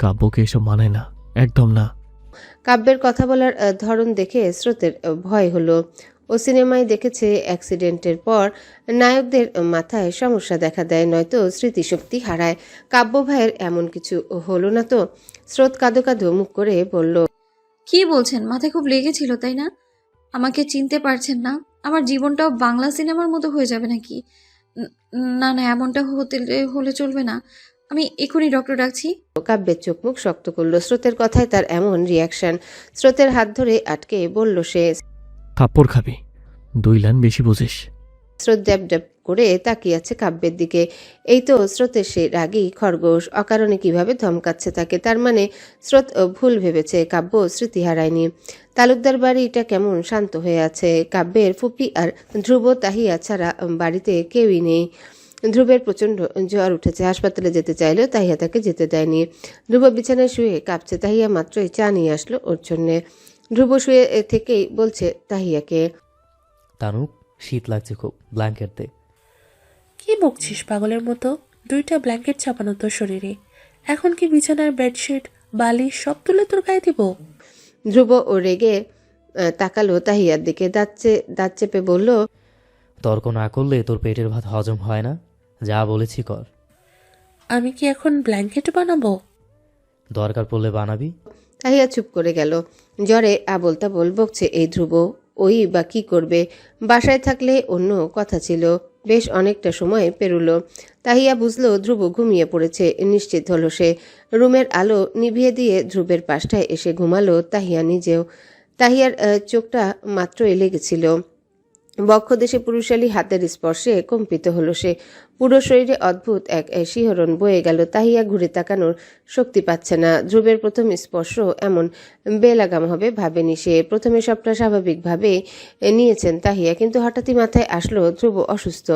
Speaker 2: কাব্যকে এসব মানায় না, একদম না।
Speaker 1: কাব্যের কথা বলার ধরন দেখে স্রোতের ভয় হলো। ও সিনেমায় দেখেছে অ্যাক্সিডেন্টের পর নায়কদের মাথায় সমস্যা দেখা দেয়, নয়তো স্মৃতিশক্তি হারায়। কাব্য ভাইয়ের এমন কিছু হলো না তো? স্রোত কাঁদো কাঁদো মুখ করে বলল,
Speaker 5: কি বলছেন? মাথায় খুব লেগেছিল তাই না? আমাকে চিনতে পারছেন না? আমার জীবনটাও বাংলা সিনেমার মতো হয়ে যাবে নাকি? না না, এমনটা হলে চলবে না। আমি এখনই ডক্টর ডাকছি।
Speaker 1: কাব্যের চোখ মুখ শক্ত করলো স্রোতের কথায় তার এমন রিয়াকশন। স্রোতের হাত ধরে আটকে বলল সে,
Speaker 2: থাপ্পড় খাবি, 2 লাইন বেশি বুঝিস।
Speaker 1: স্রোত ড্যাব ড্যাব করে তাকিয়ে আছে কাব্যের দিকে। এই তো স্রোতের সে রাগী খরগোশ, অকারণে কিভাবে ধমকাচ্ছে তাকে। তার মানে স্রোত ভুল ভেবেছে, কাব্য স্মৃতি হারায়নি। তালুকদার বাড়িটা কেমন শান্ত হয়ে আছে। কাব্যের ফুপি আর ধ্রুব তাহিয়া ছাড়া বাড়িতে কেউই নেই। ধ্রুবের প্রচণ্ড জ্বর উঠেছে, হাসপাতালে যেতে চাইলেও তাহিয়া তাকে যেতে দেয়নি। ধ্রুব বিছানায় শুয়ে কাঁপছে, তাহিয়া মাত্রই চা নিয়ে আসলো ওর জন্যে। ধ্রুব শুয়ে থেকেই বলছে তাহিয়াকে,
Speaker 4: তানু শীত লাগছে খুব, ব্ল্যাঙ্কেট দে।
Speaker 18: কি বকছিস পাগলের মতো? 2টা ব্ল্যাঙ্কেট চাপানো তোর শরীরে, এখন কি বিছানার বেডশিট বালিশ সব তুলে তোর গায়ে দিব?
Speaker 1: ধ্রুব ও রেগে তাকালো তাহিয়ার দিকে, দাঁত চেপে বলল,
Speaker 4: তর্ক না করলে তোর পেটের ভাত হজম হয় না, যা বলেছি কর।
Speaker 18: আমি কি এখন ব্ল্যাঙ্কেট বানাবো?
Speaker 4: দরকার পড়লে বানাবি।
Speaker 1: তাহিয়া চুপ করে গেল। জ্বরে আবোল তাবোল বকছে এই ধ্রুব, ওই বা কি করবে? বাসায় থাকলে অন্য কথা ছিল। বেশ অনেকটা সময় পেরুলো। তাহিয়া বুঝলো ধ্রুব ঘুমিয়ে পড়েছে, নিশ্চিত হলো সে। রুমের আলো নিভিয়ে দিয়ে ধ্রুবের পাশটায় এসে ঘুমালো তাহিয়া নিজেও। তাহিয়ার চোখটা মাত্রই লেগেছিল। বক্ষদেশে পুরুষালী হাতের স্পর্শে কম্পিত হলো সে। পুরো শরীরে অদ্ভুত এক শিহরণ বয়ে গেল। তাহিয়া ঘুরে তাকানোর শক্তি পাচ্ছে না। ধ্রুবের প্রথম স্পর্শ এমন বেলাগাম হবে ভাবেনি সে। প্রথমে সবটা স্বাভাবিকভাবে নিয়েছেন তাহিয়া, কিন্তু হঠাৎই মাথায় আসলো ধ্রুব অসুস্থ,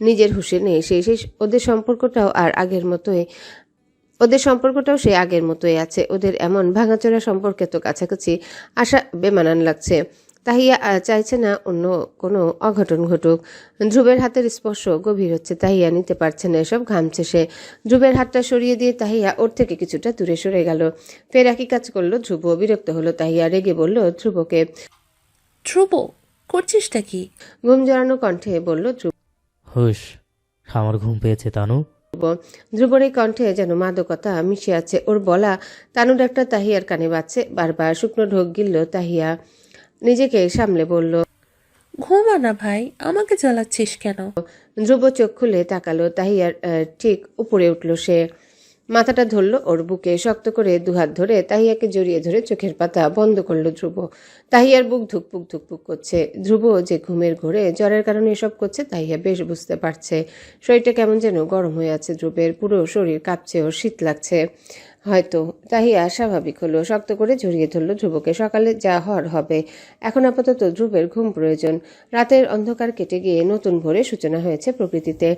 Speaker 1: নিজের হুঁশে নেই সে। ওদের সম্পর্কটাও সে আগের মতোই আছে। ওদের এমন ভাঙাচোরা সম্পর্কে তো কাছাকাছি আসা বেমানান লাগছে। তাহিয়া চাইছে না অন্য কোনো অঘটন ঘটুক। ধ্রুবের হাতের স্পর্শ গভীর হচ্ছে, তাহিয়া নিতে পারছে না এসব, ঘামছে সে। ধ্রুবের হাতটা সরিয়ে দিয়ে তাহিয়া ওর থেকে কিছুটা দূরে সরে গেল। ফের একই কাজ করলো ধ্রুব। বিরক্ত হলো তাহিয়া, রেগে বলল ধ্রুবকে,
Speaker 18: ধ্রুব করছিসটা কি?
Speaker 1: ঘুম জড়ানো কণ্ঠে বলল ধ্রুব।
Speaker 4: হুশ, আমার ঘুম পেয়েছে তানু।
Speaker 1: ধ্রুবর এই কণ্ঠে যেন মাদকতা মিশে আছে। ওর বলা তানুর একটা তাহিয়ার কানে বাজছে বারবার। শুকনো ঢোক গিলল তাহিয়া, নিজেকে সামলে বলল,
Speaker 18: ঘুমা না ভাই, আমাকে জ্বালাচ্ছিস কেন?
Speaker 1: ধ্রুব চোখ খুলে তাকালো। তাহিয়ার ঠিক উপরে উঠল সে, মাথাটা ধরল ওর বুকে, শক্ত করে দুহাত ধরে তাহিয়াকে জড়িয়ে ধরে চোখের পাতা বন্ধ করলো ধ্রুব। তাহিয়ার বুক ধুকপুক ধুকপুক করছে। ধ্রুব যে ঘুমের ঘোরে জ্বরের কারণে এসব করছে তাহিয়া বেশ বুঝতে পারছে। শরীরটা কেমন যেন গরম হয়ে আছে ধ্রুবের, পুরো শরীর কাঁপছে, ওর শীত লাগছে। হয়তো। তাহিয়া স্বাভাবিক হলো, শক্ত করে জড়িয়ে ধরল ধ্রুবকে। সকালে যা হওয়ার হবে, এখন আপাতত ধ্রুবের ঘুম প্রয়োজন। রাতের অন্ধকার কেটে গিয়ে নতুন ভোরে সূচনা হয়েছে প্রকৃতিতে।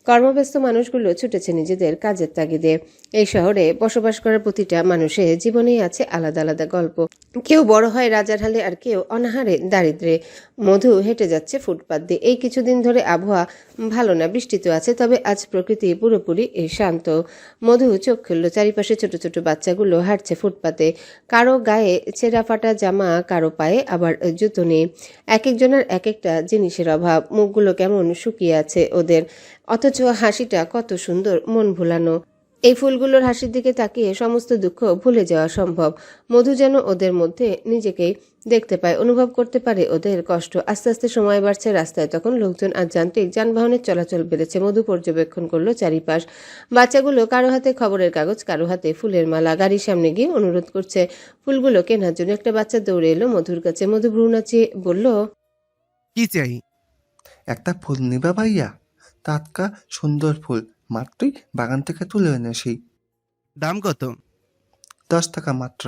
Speaker 1: কর্মব্যস্ত মানুষগুলো ছুটেছে নিজেদের কাজের তাগিদে। এই শহরে বসবাস করার প্রতিটা মানুষের জীবনেই আছে আলাদা আলাদা গল্প। কেউ বড় হয় রাজারহালে, আর কেউ অনাহারে দারিদ্রে। মধু হেঁটে যাচ্ছে ফুটপাত দিয়ে। এই কিছুদিন ধরে আবহাওয়া ভালো না, বৃষ্টি তো আছে, তবে আজ প্রকৃতি পুরোপুরি শান্ত। মধু চোখ খুলল, চারিপাশে ছোট ছোট বাচ্চাগুলো হাঁটছে ফুটপাতে। কারো গায়ে ছেঁড়া ফাটা জামা, কারো পায়ে আবার জুতো নেই। এক একজনের এক একটা জিনিসের অভাব। মুখগুলো কেমন শুকিয়ে আছে ওদের, অথচ হাসিটা কত সুন্দর, মন ভোলানো। এই ফুলগুলোর হাসির দিকে তাকিয়ে সমস্ত দুঃখ ভুলে যাওয়া সম্ভব। মধু যেন ওদের মধ্যে নিজেকেই দেখতে পায়, অনুভব করতে পারে ওদের কষ্ট। আস্তে আস্তে সময় বাড়ছে, রাস্তায় তখন লোকজন আর যান্ত্রিক যানবাহনের চলাচল বেড়েছে। মধু পর্যবেক্ষণ করলো চারিপাশ। বাচ্চাগুলো কারো হাতে খবরের কাগজ, কারো হাতে ফুলের মালা। গাড়ির সামনে গিয়ে অনুরোধ করছে ফুলগুলো কেনার জন্য। একটা বাচ্চা দৌড়ে এলো মধুর কাছে। মধু ভ্রু নাচিয়ে বলল,
Speaker 8: কি চাই?
Speaker 19: একটা ফুল নিবা ভাইয়া? টাটকা সুন্দর ফুল, মাত্রই বাগান থেকে তুলে এনেছি।
Speaker 8: দাম কত?
Speaker 19: 10 টাকা মাত্র।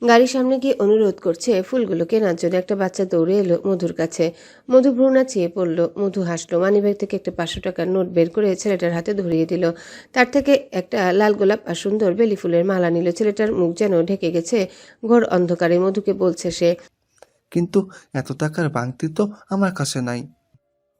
Speaker 1: গাড়ির সামনে গিয়ে অনুরোধ করছে ফুলগুলো কেনার জন্য। একটা বাচ্চা দৌড়ে এলো মধুর কাছে। মধু ভ্রু নাচিয়ে পড়ল। মধু হাসলো, মানিব্যাগ থেকে একটা 500 টাকার নোট বের করে ছেলেটার হাতে ধরিয়ে দিল। তার থেকে একটা লাল গোলাপ আর সুন্দর বেলি ফুলের মালা নিল। ছেলেটার মুখ যেন ঢেকে গেছে ঘোর অন্ধকারে। মধুকে বলছে সে,
Speaker 19: কিন্তু এত টাকার বাংতি তো আমার কাছে নাই।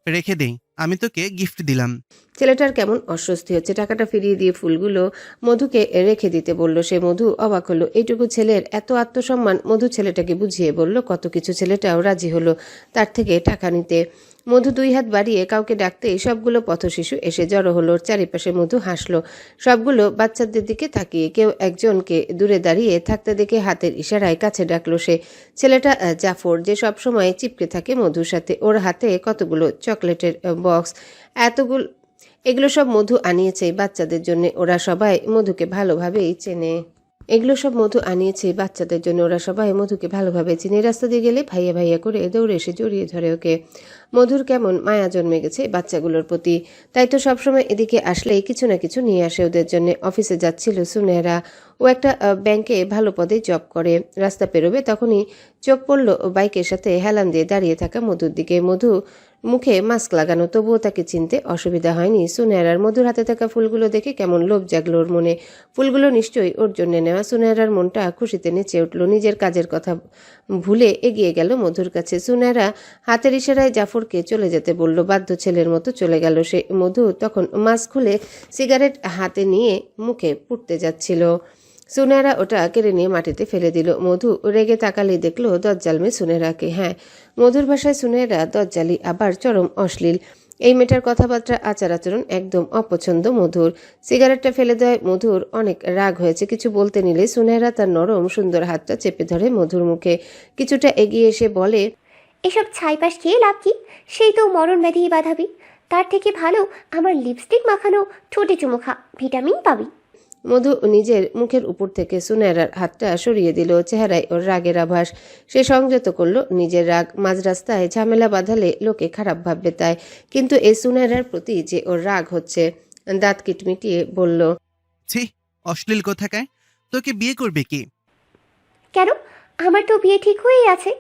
Speaker 8: রেখে দেই, আমি তোকে গিফট দিলাম।
Speaker 1: ছেলেটার কেমন অস্বস্তি হচ্ছে। টাকাটা ফিরিয়ে দিয়ে ফুলগুলো মধুকে রেখে দিতে বলল সে। মধু অবাক হলো, এইটুকু ছেলের এত আত্মসম্মান। মধু ছেলেটাকে বুঝিয়ে বলল কত কিছু। ছেলেটাও রাজি হলো তার থেকে টাকা নিতে। মধু 2 হাত বাড়িয়ে কাউকে ডাকতেই সবগুলো পথশিশু এসে জড়ো হলো ওর চারিপাশে। মধু হাসলো, সবগুলো বাচ্চাদের দিকে তাকিয়ে। কেউ একজনকে দূরে দাঁড়িয়ে থাকতে দেখে হাতের ইশারায় কাছে ডাকলো সে। ছেলেটা জাফর, যে সবসময় চিপকে থাকে মধুর সাথে। ওর হাতে কতগুলো চকলেটের বক্স। এগুলো সব মধু আনিয়েছে এই বাচ্চাদের জন্য। ওরা সবাই মধুকে ভালোভাবেই চেনে। এগুলো সব মধু আনিয়েছে এই বাচ্চাদের জন্য। ওরা সবাই মধুকে ভালোভাবে চিনে। রাস্তা দিয়ে গেলে ভাইয়া ভাইয়া করে দৌড়ে এসে জড়িয়ে ধরে ওকে। মধুর কেমন মায়া জন্মে গেছে বাচ্চাগুলোর প্রতি। তাই তো সবসময় এদিকে আসলেই কিছু না কিছু নিয়ে আসে ওদের জন্য। অফিসে যাচ্ছিল সুনেহরা। ও একটা ব্যাংকে ভালো পদে জব করে। রাস্তা পেরোবে তখনই চোখ পড়ল বাইকের সাথে হেলান দিয়ে দাঁড়িয়ে থাকা মধুর দিকে। মধু মুখে মাস্ক লাগানো, তবুও তাকে চিনতে অসুবিধা হয়নি সুনেহরার। মধুর হাতে থাকা ফুলগুলো দেখে কেমন লোভ জাগলো ওর মনে। ফুলগুলো নিশ্চয়ই ওর জন্য নেওয়া। সুনেহরার মনটা খুশিতে নেচে উঠল। নিজের কাজের কথা ভুলে এগিয়ে গেল মধুর কাছে। সুনেহরা হাতের ইশারায় জাফরকে চলে যেতে বলল। বাধ্য ছেলের মতো চলে গেল সে। মধু তখন মাস্ক খুলে সিগারেট হাতে নিয়ে মুখে পুড়তে যাচ্ছিল। সুনেহরা ওটা কেড়ে নিয়ে মাটিতে ফেলে দিল। মধু রেগে তাকালেই দেখলো দজ্জাল মেয়ে সুনেহরাকে। হ্যাঁ, মধুর ভাষায় সুনেহরা দজ্জালি, আবার চরম অশ্লীল। এই মেয়েটার কথাবার্তা, আচার আচরণ একদম অপছন্দ মধুর। সিগারেটটা ফেলে দেওয়ায় মধুর অনেক রাগ হয়েছে। কিছু বলতে নিলে সুনেহরা তার নরম সুন্দর হাতটা চেপে ধরে মধুর মুখে। কিছুটা এগিয়ে এসে বলে,
Speaker 16: এসব ছাইপাশ খেয়ে লাভ কি? সেই তো মরণ ব্যাধি বাঁধাবি। তার থেকে ভালো আমার লিপস্টিক মাখানো ঠোঁটে চুমু খা, ভিটামিন পাবি।
Speaker 1: মধু নিজের মুখের উপর থেকে সুনেহরার হাতটা সরিয়ে দিল। চেহারায় ওর রাগের আভাস। সে সংযত করলো নিজের রাগ। মাঝ রাস্তায় ঝামেলা বাঁধালে লোকে খারাপ ভাববে তাই। কিন্তু এই সুনেহরার প্রতি যে ওর রাগ হচ্ছে। দাঁত কিটমিটিয়ে বলল,
Speaker 8: ছি, অশ্লীল কোথাকার! তোকে বিয়ে করবে কি?
Speaker 16: কেন? আমার তো বিয়ে ঠিক হয়েই আছে।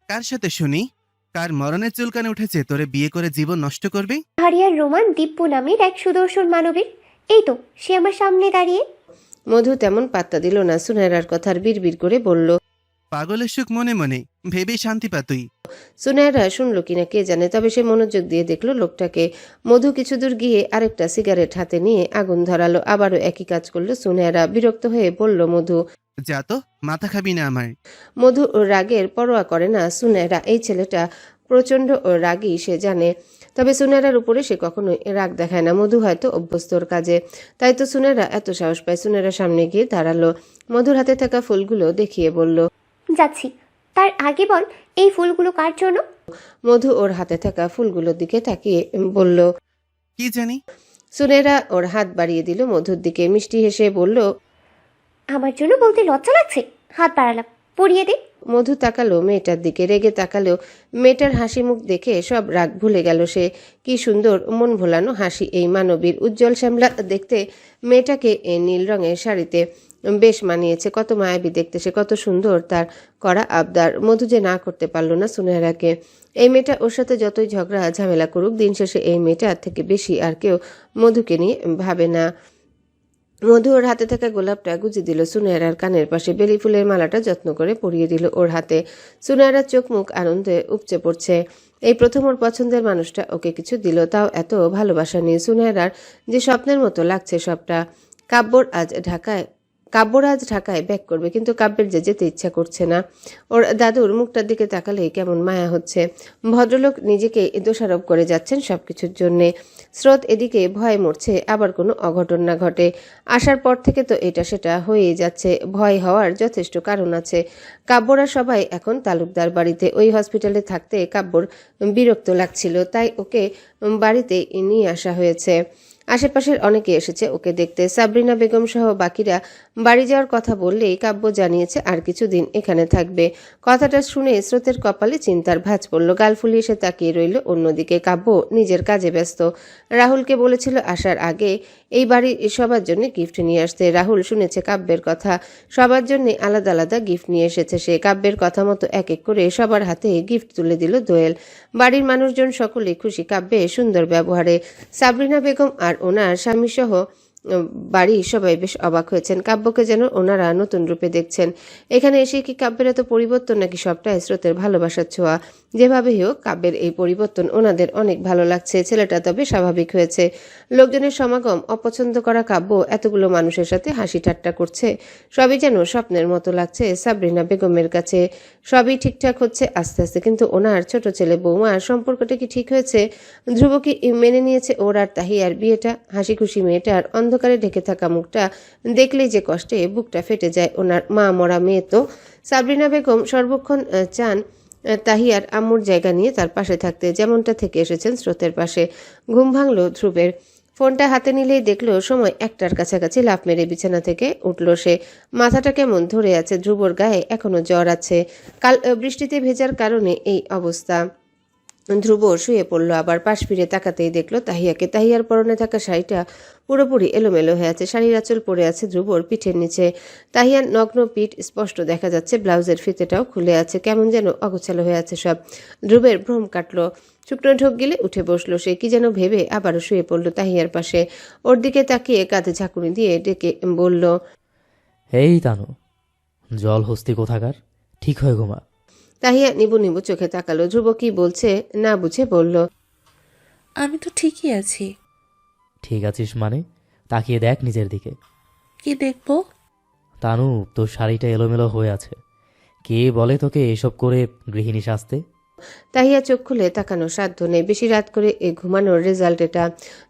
Speaker 8: কার সাথে শুনি? কার মরণের চুলকানে উঠেছে তোরে বিয়ে করে জীবন নষ্ট করবে?
Speaker 16: হারিয়ার রোমান দিব্য নামের এক সুদর্শন মানবের। এই তো সে আমার সামনে দাঁড়িয়ে।
Speaker 1: মধু তেমন পাত্তা দিল না সুনেহরার কথার। বিড়বিড় করে বলল,
Speaker 8: পাগলের সুখ মনে মনে, ভেবেই শান্তি পা তুই।
Speaker 1: সুনেহরা শুনলো কিনা কে জানে, তবে সে মনোযোগ দিয়ে দেখলো লোকটাকে। মধু কিছু দূর গিয়ে আরেকটা সিগারেট হাতে নিয়ে আগুন ধরালো। আবারও একই কাজ করলো সুনেহরা। বিরক্ত হয়ে বলল মধু,
Speaker 8: যা তো, মাথা খাবি না আমার।
Speaker 1: মধু রাগের পরোয়া করে না সুনেহরা। এই ছেলেটা প্রচণ্ড রাগী সে জানে, তবে সুনেহরার উপরে সে কখনোই রাগ দেখায় না। মধু হয়তো অভ্যস্তর কাজে, তাই তো সুনেহরা এত সাহস পায়। সুনেহরার সামনে গিয়ে দাঁড়ালো। মধুর হাতে থাকা ফুলগুলো দেখিয়ে বলল,
Speaker 16: যাচ্ছি। তার আগে বল এই ফুলগুলো কার জন্য?
Speaker 1: মধু ওর হাতে থাকা ফুলগুলোর দিকে তাকিয়ে বলল,
Speaker 8: কি জানি।
Speaker 1: সুনেহরা ওর হাত বাড়িয়ে দিল মধুর দিকে। মিষ্টি হেসে বলল,
Speaker 16: আমার জন্য বলতে লজ্জা লাগছে? হাত বাড়ালাম, পরিয়ে দে।
Speaker 1: মধু তাকালো মেয়েটার দিকে, রেগে তাকালেও মেয়েটার হাসি মুখ দেখে সব রাগ ভুলে গেল সে। কি সুন্দর মন ভোলানো হাসি এই মানবীর, উজ্জ্বল শ্যামলা দেখতে মেয়েটাকে নীল রঙের শাড়িতে বেশ মানিয়েছে। কত মায়াবী দেখতে সে, কত সুন্দর তার করা আবদার। মধু যে না করতে পারল না সুনেহরাকে। এই মেয়েটা ওর সাথে যতই ঝগড়া ঝামেলা করুক, দিন শেষে এই মেয়েটার থেকে বেশি আর কেউ মধুকে নিয়ে ভাবে না। মধু ওর হাতে থাকা গোলাপটা গুজে দিল সুনেহরার কানের পাশে, বেলি ফুলের মালাটা যত্ন করে পরিয়ে দিল ওর হাতে। সুনেহরার চোখ মুখ আনন্দে উপচে পড়ছে। এই প্রথম ওর পছন্দের মানুষটা ওকে কিছু দিল, তাও এত ভালোবাসা নিয়ে। সুনেহরার যে স্বপ্নের মতো লাগছে সবটা। কাব্যর আজ ঢাকায় ব্যাক করবে, কিন্তু কাব্যের যে যেতে ইচ্ছা করছে না। ওর দাদুর মুখটার দিকে তাকালেই কেমন মায়া হচ্ছে। ভদ্রলোক নিজেকে দোষারোপ করে যাচ্ছেন সবকিছুর জন্যে। স্রোত এদিকে ভয় মরছে আবার কোনো অঘটন না ঘটে। আসার পর থেকে তো এটা সেটা হয়েই যাচ্ছে। ভয় হওয়ার যথেষ্ট কারণ আছে। কাব্যরা সবাই এখন তালুকদার বাড়িতে। ওই হসপিটালে থাকতে কাব্যর বিরক্ত লাগছিল, তাই ওকে বাড়িতে নিয়ে আসা হয়েছে। আশেপাশের অনেকে এসেছে ওকে দেখতে। সাবরিনা বেগম সহ বাকিরা বাড়ি যাওয়ার কথা বললেই কাব্য জানিয়েছে আর কিছুদিন এখানে থাকবে। কথাটা শুনে স্রোতের কপালে চিন্তার ভাঁজ পড়ল। গাল ফুলিয়ে সে তাকিয়ে রইল অন্যদিকে। কাব্য নিজের কাজে ব্যস্ত। রাহুলকে বলেছিল আসার আগে এই বাড়ির সবার জন্য গিফট নিয়ে আসতে। রাহুল শুনেছে কাব্যের কথা, সবার জন্য আলাদা আলাদা গিফট নিয়ে এসেছে সে। কাব্যের কথা মতো এক এক করে সবার হাতে গিফট তুলে দিল দোয়েল। বাড়ির মানুষজন সকলেই খুশি কাব্যের সুন্দর ব্যবহারে। সাবরিনা বেগম আর ওনার স্বামী সহ বাড়ির সবাই বেশ অবাক হয়েছেন। কাব্যকে যেন ওনারা নতুন রূপে দেখছেন। এখানে এসে কি কাব্যের এত পরিবর্তন, নাকি সবটাই স্রোতের ভালোবাসার ছোঁয়া? যেভাবেই হোক কাব্যের এই পরিবর্তন ওনাদের অনেক ভালো লাগছে। ছেলেটা তবে স্বাভাবিক হয়েছে। লোকজনের সমাগম অপছন্দ করা কাব্য এতগুলো মানুষের সাথে হাসি ঠাট্টা করছে। সবই যেন স্বপ্নের মতো লাগছে সাবরিনা বেগমের কাছে। সবই ঠিকঠাক হচ্ছে আস্তে আস্তে, কিন্তু ওনার ছোট ছেলে বৌমার সম্পর্কটা কি ঠিক হয়েছে? ধ্রুব কি মেনে নিয়েছে ওর আর তাহিয়ার বিয়েটা? হাসি খুশি মেয়েটার অন্ধকারে ঢেকে থাকা মুখটা দেখলেই যে কষ্টে বুকটা ফেটে যায় ওনার। মা মরা মেয়ে তো। সাবরিনা বেগম সর্বক্ষণ চান তাহিয়ার আম্মুর জায়গা নিয়ে তার পাশে থাকতে, যেমনটা থেকে এসেছেন স্রোতের পাশে। ঘুম ভাঙল ধ্রুবের। ফোনটা হাতে নিলেই দেখলো সময় 1টার কাছাকাছি। লাফ মেরে বিছানা থেকে উঠল সে। মাথাটা কেমন ধরে আছে। ধ্রুবর গায়ে এখনো জ্বর আছে। কাল বৃষ্টিতে ভেজার কারণে এই অবস্থা। ধ্রুব শুয়ে পড়ল। আবার পাশ ফিরে তাকাতেই দেখলো তাহিয়াকে। তাহিয়ার পরনে থাকা শাড়িটা পুরোপুরি এলোমেলো হয়ে আছে। শাড়ির আঁচল পড়ে আছে ধ্রুবর পিঠের নিচে। তাহিয়ার নগ্ন পিঠ স্পষ্ট দেখা যাচ্ছে। ব্লাউজের ফিতেটাও খুলে আছে। কেমন যেন অগোছালো হয়ে আছে সব। ধ্রুবের ভ্রম কাটলো। শুকনো ঢোক গিলে উঠে বসলো সে। কি যেন ভেবে আবারও শুয়ে পড়ল তাহিয়ার পাশে। ওর দিকে তাকিয়ে কাঁধে ঝাঁকুনি দিয়ে ডেকে বলল,
Speaker 4: এই তানু, জল হস্তি কোথাকার, ঠিক হয়ে ঘুমা।
Speaker 1: তাহিয়া নিবু নিবু চোখে তাকালো। ধ্রুব কি বলছে না বুঝে বলল,
Speaker 18: আমি তো ঠিকই আছি।
Speaker 4: ঠিক আছিস মানে? তাকিয়ে দেখ নিজের দিকে।
Speaker 18: কি দেখবো?
Speaker 4: তানু, তোর শাড়িটা এলোমেলো হয়ে আছে। কে বলে তোকে এসব করে গৃহিণী সাজতে?
Speaker 1: তাহিয়া চোখ খুলে তাকানোর সাধ্য নেই। বেশি রাত করে ঘুমানোর রেজাল্ট এটা।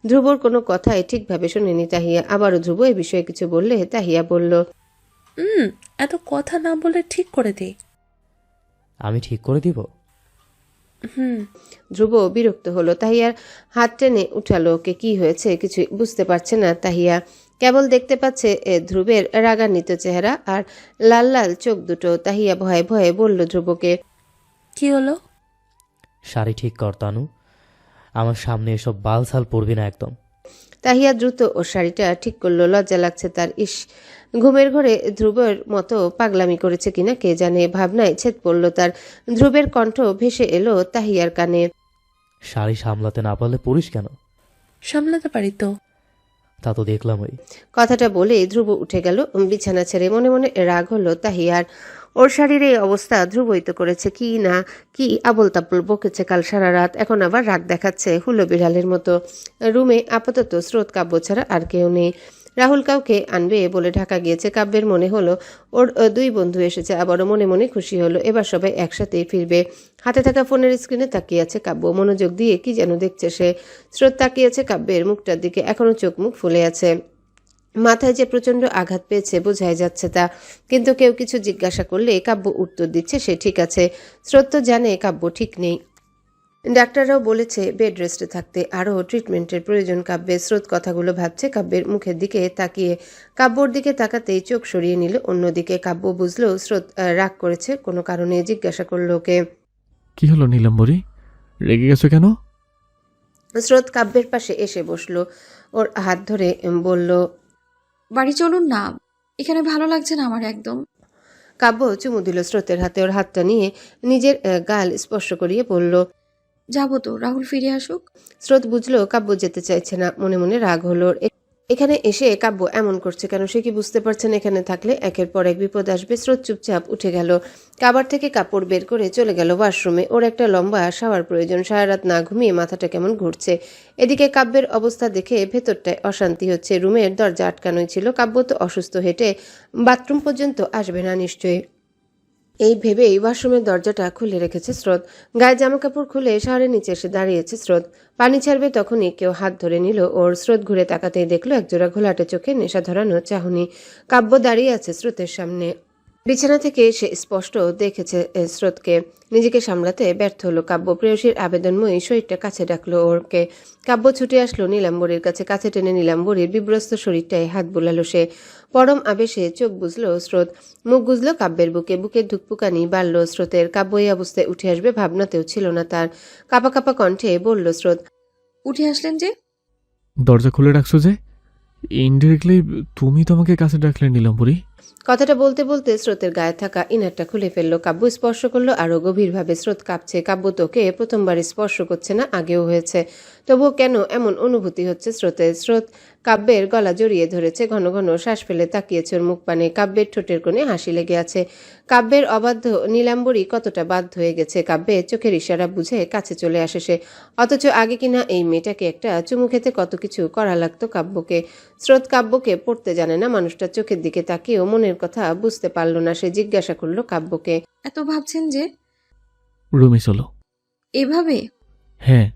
Speaker 1: ধ্রুবর কোনো কথাই ঠিকভাবে শোনেনি তাহিয়া। আবারও ধ্রুব এ বিষয়ে কিছু বললে তাহিয়া বলল,
Speaker 18: এত কথা না বলে ঠিক করে দে।
Speaker 4: আমি ঠিক করে দিব?
Speaker 1: ধ্রুব বিরক্ত হলো। তাহিয়ার হাত টেনে উঠালো ওকে। কি হয়েছে কিছু বুঝতে পারছে না তাহিয়া। কেবল দেখতে পাচ্ছে ধ্রুবের রাগান্বিত চেহারা আর লাল লাল চোখ দুটো। তাহিয়া ভয়ে ভয়ে বলল ধ্রুবকে,
Speaker 18: কি হলো?
Speaker 4: শাড়ি ঠিক কর তানু, আমার সামনে এসব বালছাল পড়বি না একদম।
Speaker 1: তাহিয়া দ্রুত ওর শাড়িটা ঠিক করলো। লজ্জা লাগছে তার। ইস, ঘুমের ঘরে ধ্রুবের মতো পাগলামি করেছে কিনা কে জানে। ভাবনায় ছেদ পড়ল তার। ধ্রুবের কণ্ঠ ভেসে এলো তাহিয়ার কানে,
Speaker 4: শাড়ি সামলাতে না পারলে পড়িস কেন?
Speaker 18: সামলাতে পারি তো।
Speaker 4: তা তো দেখলাম। ওই
Speaker 1: কথাটা বলে ধ্রুব উঠে গেল বিছানা ছেড়ে। মনে মনে রাগ হলো তাহিয়ার। ওর শাড়ির এই অবস্থা ধ্রুবই তো করেছে। কি না কি আবল তাবল বকেছে কাল সারা রাত, এখন আবার রাগ দেখাচ্ছে হুলো বিড়ালের মতো। রুমে আপাতত স্রোত কাব্য ছাড়া আর কেউ নেই। রাহুল কাউকে আনবে বলে ঢাকা গিয়েছে। কাব্যের মনে হলো ওর 2 বন্ধু এসেছে। আবারও মনে মনে খুশি হলো। এবার সবাই একসাথেই ফিরবে। হাতে থাকা ফোনের স্ক্রিনে তাকিয়ে আছে কাব্য। মনোযোগ দিয়ে কি যেন দেখছে সে। স্রোত তাকিয়েছে কাব্যের মুখটার দিকে। এখনো চোখ মুখ ফুলে আছে। মাথায় যে প্রচণ্ড আঘাত পেয়েছে বোঝাই যাচ্ছে তা। কিন্তু কেউ কিছু জিজ্ঞাসা করলে কাব্য উত্তর দিচ্ছে সে ঠিক আছে। স্রোত তো জানে কাব্য ঠিক নেই। ডাক্তাররাও বলেছে বেড রেস্টে থাকতে, আরও ট্রিটমেন্টের প্রয়োজন কাব্যের। স্রোত কথাগুলো ভাবছে, কাব্যের মুখের দিকে তাকিয়ে কাব্যর দিকে তাকাতেই চোখ সরিয়ে নিল অন্যদিকে। কাব্য বুঝলো স্রোত রাগ করেছে কোনো কারণে, জিজ্ঞাসা করলো ওকে।
Speaker 2: কি হলো নীলাম্বরী, রেগে গেছো কেন?
Speaker 1: স্রোত কাব্যের পাশে এসে বসলো, ওর হাত ধরে বলল,
Speaker 5: বাড়ি চলুন না, এখানে ভালো লাগছে না আমার একদম।
Speaker 1: কাব্য চুমু দিল স্রোতের হাতে, ওর হাতটা নিয়ে নিজের গাল স্পর্শ করিয়ে বলল,
Speaker 5: যাবো তো, রাহুল ফিরে আসুক।
Speaker 1: স্রোত বুঝলো কাব্য যেতে চাইছে না, মনে মনে রাগ হলো ওর। এখানে এসে কাব্য এমন করছে কেন? সে কি বুঝতে পারছেন এখানে থাকলে একের পর এক বিপদ আসবে? স্রোত চুপচাপ উঠে গেল, কাবার থেকে কাপড় বের করে চলে গেল ওয়াশরুমে। ওর একটা লম্বা শাওয়ার প্রয়োজন, সারা রাত না ঘুমিয়ে মাথাটা কেমন ঘুরছে। এদিকে কাব্যের অবস্থা দেখে ভেতরটায় অশান্তি হচ্ছে। রুমের দরজা আটকানোই ছিল, কাব্য তো অসুস্থ, হেঁটে বাথরুম পর্যন্ত আসবে না নিশ্চয়ই। এই ভেবেই ওয়াশরুমের দরজাটা খুলে রেখেছে স্রোত। গায়ে জামা কাপড় খুলে শাওয়ারের নিচে এসে দাঁড়িয়েছে স্রোত। পানি ছাড়বে তখনই কেউ হাত ধরে নিল ওর। স্রোত ঘুরে তাকাতেই দেখলো একজোড়া ঘোলাটে চোখে নেশা ধরানো চাহনি। কাব্য দাঁড়িয়ে আছে স্রোতের সামনে। বিছানা থেকে সে স্পষ্ট দেখেছে স্রোতকে। নিজেকে সামলাতে ব্যর্থ হলো কাব্য। প্রেয়সীর আবেদনময়ী শরীরটা কাছে ডাকলো ওরকে। কাব্য ছুটে আসলো নীলাম্বরীর কাছে, কাছে টেনে নীলাম্বরীর বিব্রস্ত শরীরটায় হাত বুলালো সে। পরম আবেশে চোখ বুঝলো স্রোত, মুখ গুজলো কাব্যের বুকে। বুকের ধুকপুকানি বাড়ল স্রোতের। কাব্য এই অবস্থায় উঠে আসবে ভাবনাতেও ছিল না তার। কাপা কাপা কণ্ঠে বলল স্রোত,
Speaker 5: উঠে আসলেন যে?
Speaker 2: দরজা খুলে রাখছো যে? ইনডিরেক্টলি তুমি তো আমাকে কাছে ডাকলে নীলাম্বরী।
Speaker 1: কথাটা বলতে বলতে স্রোতের গায়ে থাকা ইনারটা খুলে ফেললো। কাব্য স্পর্শ করলো আরো গভীরভাবে। স্রোত কাঁপছে। কাব্য তোকে প্রথমবার স্পর্শ করছে না, আগেও হয়েছে, তবুও কেন এমন অনুভূতি হচ্ছে স্রোতের? স্রোত কাব্যের গলা জড়িয়ে ধরেছে, ঘন ঘন শ্বাস ফেলে তাকিয়েছে ওর মুখ পানে। কাব্যের ঠোঁটের কোণে হাসি লেগে আছে। কাব্যের অবাধ্য নীলাম্বরী কতটা বাধ্য হয়ে গেছে। কাব্যের চোখের ইশারা বুঝে কাছে চলে আসে সে। অথচ আগে কিনা এই মেয়েটাকে একটা চুমু খেতে কত কিছু করা লাগতো কাব্যকে। স্রোত কাব্যকে পড়তে জানে না, মানুষটার চোখের দিকে তাকিয়েও মনের কথা বুঝতে পারল না সে। জিজ্ঞাসা করলো কাব্যকে,
Speaker 5: এত ভাবছেন যে?
Speaker 2: রুমে চলো।
Speaker 5: এভাবে?
Speaker 2: হ্যাঁ।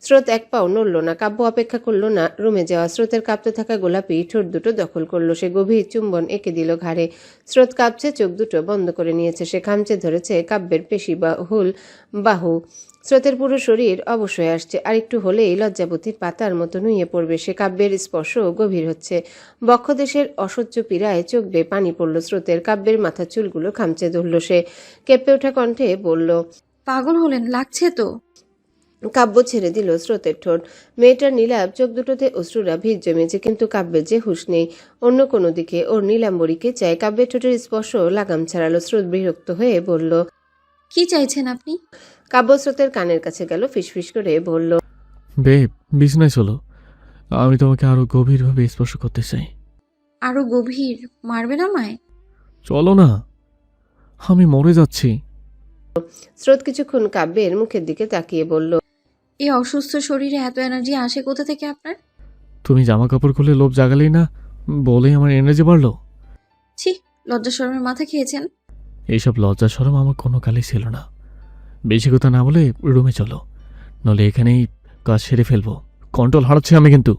Speaker 1: স্রোত এক পাও নড়ল না। কাব্য অপেক্ষা করলো না রুমে যাওয়া। স্রোতের কাঁপতে থাকা গোলাপি ঠোঁট দুটো দখল করলো সে। গভীর চুম্বন এঁকে দিল ঘাড়ে। স্রোত কাঁপছে, চোখ দুটো বন্ধ করে নিয়েছে সে। খামচে ধরেছে কাব্যের পেশি বাহুল বাহু। স্রোতের পুরো শরীর অবশ্যই আসছে, আর একটু হলেই লজ্জাবতীর পাতার মতো নুয়ে পড়বে সে। কাব্যের স্পর্শ গভীর হচ্ছে। বক্ষদেশের অসহ্য পীড়ায় চোখ বেয়ে পানি পড়ল স্রোতের। কাব্যের মাথার চুলগুলো খামচে ধরল সে। কেঁপে ওঠা কণ্ঠে বলল,
Speaker 5: পাগল হলেন, লাগছে তো।
Speaker 1: কাব্য ছেড়ে দিল স্রোতের ঠোঁট। মেয়েটার নীলাভ চোখ দুটোতে অশ্রুরা ভিড় জমেছে, কিন্তু কাব্যের যে হুঁশ নেই। অন্য কোনো দিকে ওর নীলাম্বরীকে চায়। কাব্যের ঠোঁটের স্পর্শ লাগাম ছাড়ালো। স্রোত বিরক্ত হয়ে বলল,
Speaker 5: কি চাইছেন আপনি?
Speaker 1: কাব্য স্রোতের কানের কাছে গেল, ফিসফিস করে বলল,
Speaker 2: বেব, বিছনায় চলো, আমি তোমাকে আরো গভীরভাবে স্পর্শ করতে চাই।
Speaker 5: আরো গভীর? মারবেন আমায়?
Speaker 2: চলো না, আমি মরে যাচ্ছি।
Speaker 1: স্রোত কিছুক্ষণ কাব্যের মুখের দিকে তাকিয়ে বলল,
Speaker 5: এই অসুস্থ শরীরে এত এনার্জি আসে কোথা থেকে আপনার?
Speaker 2: তুমি জামা কাপড় খুলে লোভ জাগালেই না বলেই আমার এনার্জি বাড়লো।
Speaker 5: ছি, লজ্জা শরমের মাথা খেয়েছেন।
Speaker 2: এইসব লজ্জা শরম আমার কোনো কালই ছিল না। বেশি কথা না বলে রুমে চলো, নলে এখানেই কাজ সেরে ফেলবো। কন্ট্রোল হারাচ্ছি আমি কিন্তু।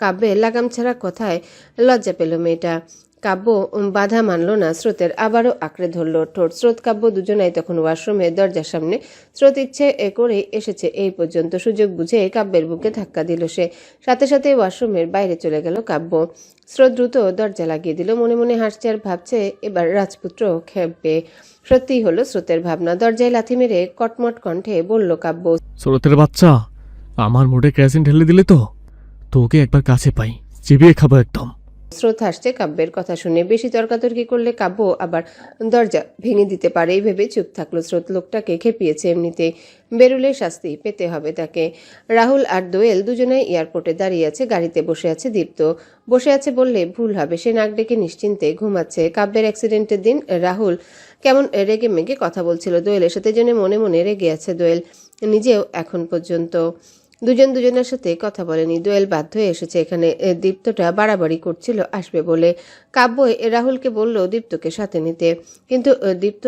Speaker 1: কাব্যের লাগাম ছাড়া কথায় লজ্জা পেল মেয়েটা। কাব্য বাধা মানল না স্রোতের, আবারও আঁকড়ে ধরল ঠোঁট। স্রোত কাব্য দুজনাই তখন ওয়াশরুমের দরজার সামনে। স্রোত ইচ্ছে করে এসেছে এই পর্যন্ত, সুযোগ বুঝে কাব্যের বুকে ধাক্কা দিল সে। সাথে সাথে ওয়াশরুমের বাইরে চলে গেল কাব্য। স্রোত দ্রুত দরজা লাগিয়ে দিল। মনে মনে হাসছে আর ভাবছে এবার রাজপুত্র খেপবে। সত্যিই হলো স্রোতের ভাবনা। দরজায় লাথি মেরে কটমট কণ্ঠে বলল কাব্য,
Speaker 2: স্রোতের বাচ্চা, আমার মুডে ক্যাসিন ঢেলে দিলে তো, তোকে একবার কাছে পাই, চিবিয়ে খাবো একদম।
Speaker 1: স্রোত হাসছে কাব্যের কথা শুনে। বেশি তর্কাতর্কি করলে কাব্য আবার দরজা ভেঙে দিতে পারে, এই ভেবে চুপ থাকলো স্রোত। লোকটাকে খেপিয়েছে এমনিতে, বেরুলে শাস্তি পেতে হবে তাকে। রাহুল আর দোয়েল দুজনেই এয়ারপোর্টে দাঁড়িয়ে আছে। গাড়িতে বসে আছে দীপ্ত। বসে আছে বললে ভুল হবে, সে নাক ডেকে নিশ্চিন্তে ঘুমাচ্ছে। কাব্যের অ্যাক্সিডেন্টের দিন রাহুল কেমন রেগে মেগে কথা বলছিল দোয়েলের সাথে, জন্য মনে মনে রেগে আছে দোয়েল নিজেও। এখন পর্যন্ত দুজন দুজনের সাথে কথা বলেনি। দোয়েল বাধ্য হয়ে এসেছে এখানে। দীপ্তটা বাড়াবাড়ি করছিল আসবে বলে। কাব্য রাহুলকে বলল দীপ্তকে সাথে নিতে, কিন্তু দীপ্ত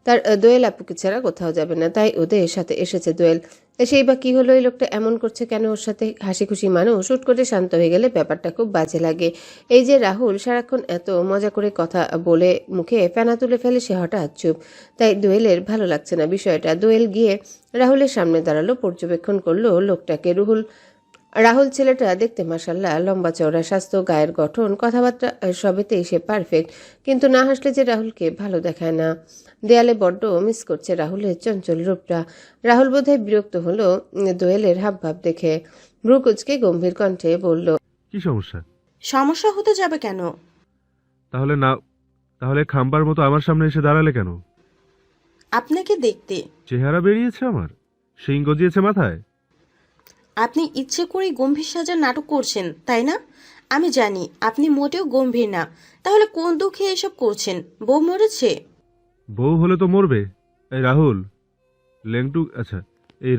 Speaker 1: তার দোয়েল আপুকে ছাড়া কোথাও যাবে না, তাই ওদের সাথে এসেছে দোয়েল। সেই বা কি হলো, এই লোকটা এমন করছে কেন ওর সাথে? হাসি খুশি মানুষ হুট করে শান্ত হয়ে গেলে ব্যাপারটা খুব বাজে লাগে। এই যে রাহুল সারাক্ষণ এত মজা করে কথা বলে মুখে ফেনা তুলে ফেলে, সে হঠাৎ চুপ। তাই দোয়েলের ভালো লাগছে না বিষয়টা। দোয়েল গিয়ে রাহুলের সামনে দাঁড়ালো, পর্যবেক্ষণ করলো লোকটাকে। রাহুল ছেলেটা দেখতে মাশাল্লাহ, লম্বা চওড়া, স্বাস্থ্য, গায়ের গঠন, কথাবার্তা সবেতেই সে পারফেক্ট, কিন্তু না হাসলে যে রাহুলকে ভালো দেখায় না। দেয়ালে বড্ড মিস করছে রাহুলের চঞ্চল রূপটা। রাহুল বোধহয় বিরক্ত হলো দোয়েলের হাবভাব দেখে। ভ্রুকুচকে গম্ভীর কণ্ঠে বলল,
Speaker 11: কি সমস্যা?
Speaker 20: সমস্যা হতে যাবে কেন?
Speaker 11: তাহলে খাম্বার মতো আমার সামনে এসে দাঁড়ালে কেন?
Speaker 20: আপনাকে দেখতে।
Speaker 11: চেহারা বেরিয়েছে আমার, শিং গজিয়েছে মাথায়।
Speaker 20: আপনি ইচ্ছে করেই গম্ভীর সাজার নাটক করছেন, তাই না? আমি জানি আপনি মোটেও গম্ভীর না, তাহলে কোন দুঃখে এসব করছেন? বউ মরেছে?
Speaker 11: বউ হলে তো মরবে। এই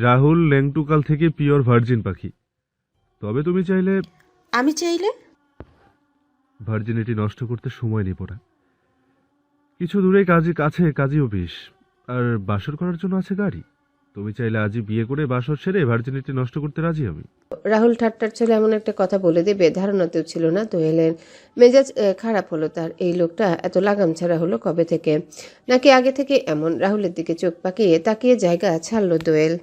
Speaker 11: রাহুল লেংটুকাল থেকে পিওর ভার্জিন পাখি। তবে তুমি চাইলে।
Speaker 20: আমি চাইলে?
Speaker 11: ভার্জিনিটি নষ্ট করতে সময় নেব না। কিছু দূরে কাজী অফিস, আর বাসর করার জন্য আছে গাড়ি। তুমি চাইলে আজই বিয়ে করে বাসর সেরে ভার্জিনিটি নষ্ট করতে রাজি আমি।
Speaker 1: রাহুল ঠাট্টার ছেলে এমন একটা কথা বলে দেবে ধারণাতেও ছিল না দোয়েলের। মেজাজ খারাপ হলো তার। এই লোকটা এত লাগাম ছাড়া হলো কবে থেকে? নাকি আগে থেকে এমন? রাহুলের দিকে চোখ পাকিয়ে তাকিয়ে জায়গা ছাড়লো দোয়েল।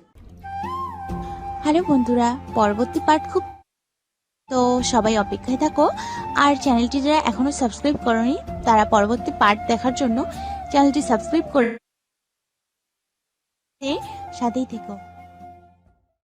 Speaker 21: হ্যালো বন্ধুরা, পরবর্তী পার্ট খুব, তো সবাই অপেক্ষায় থাকো। আর চ্যানেলটি যারা এখনো সাবস্ক্রাইব করনি তারা পরবর্তী পার্ট দেখার জন্য চ্যানেলটি সাবস্ক্রাইব করে সাথেই থেকো।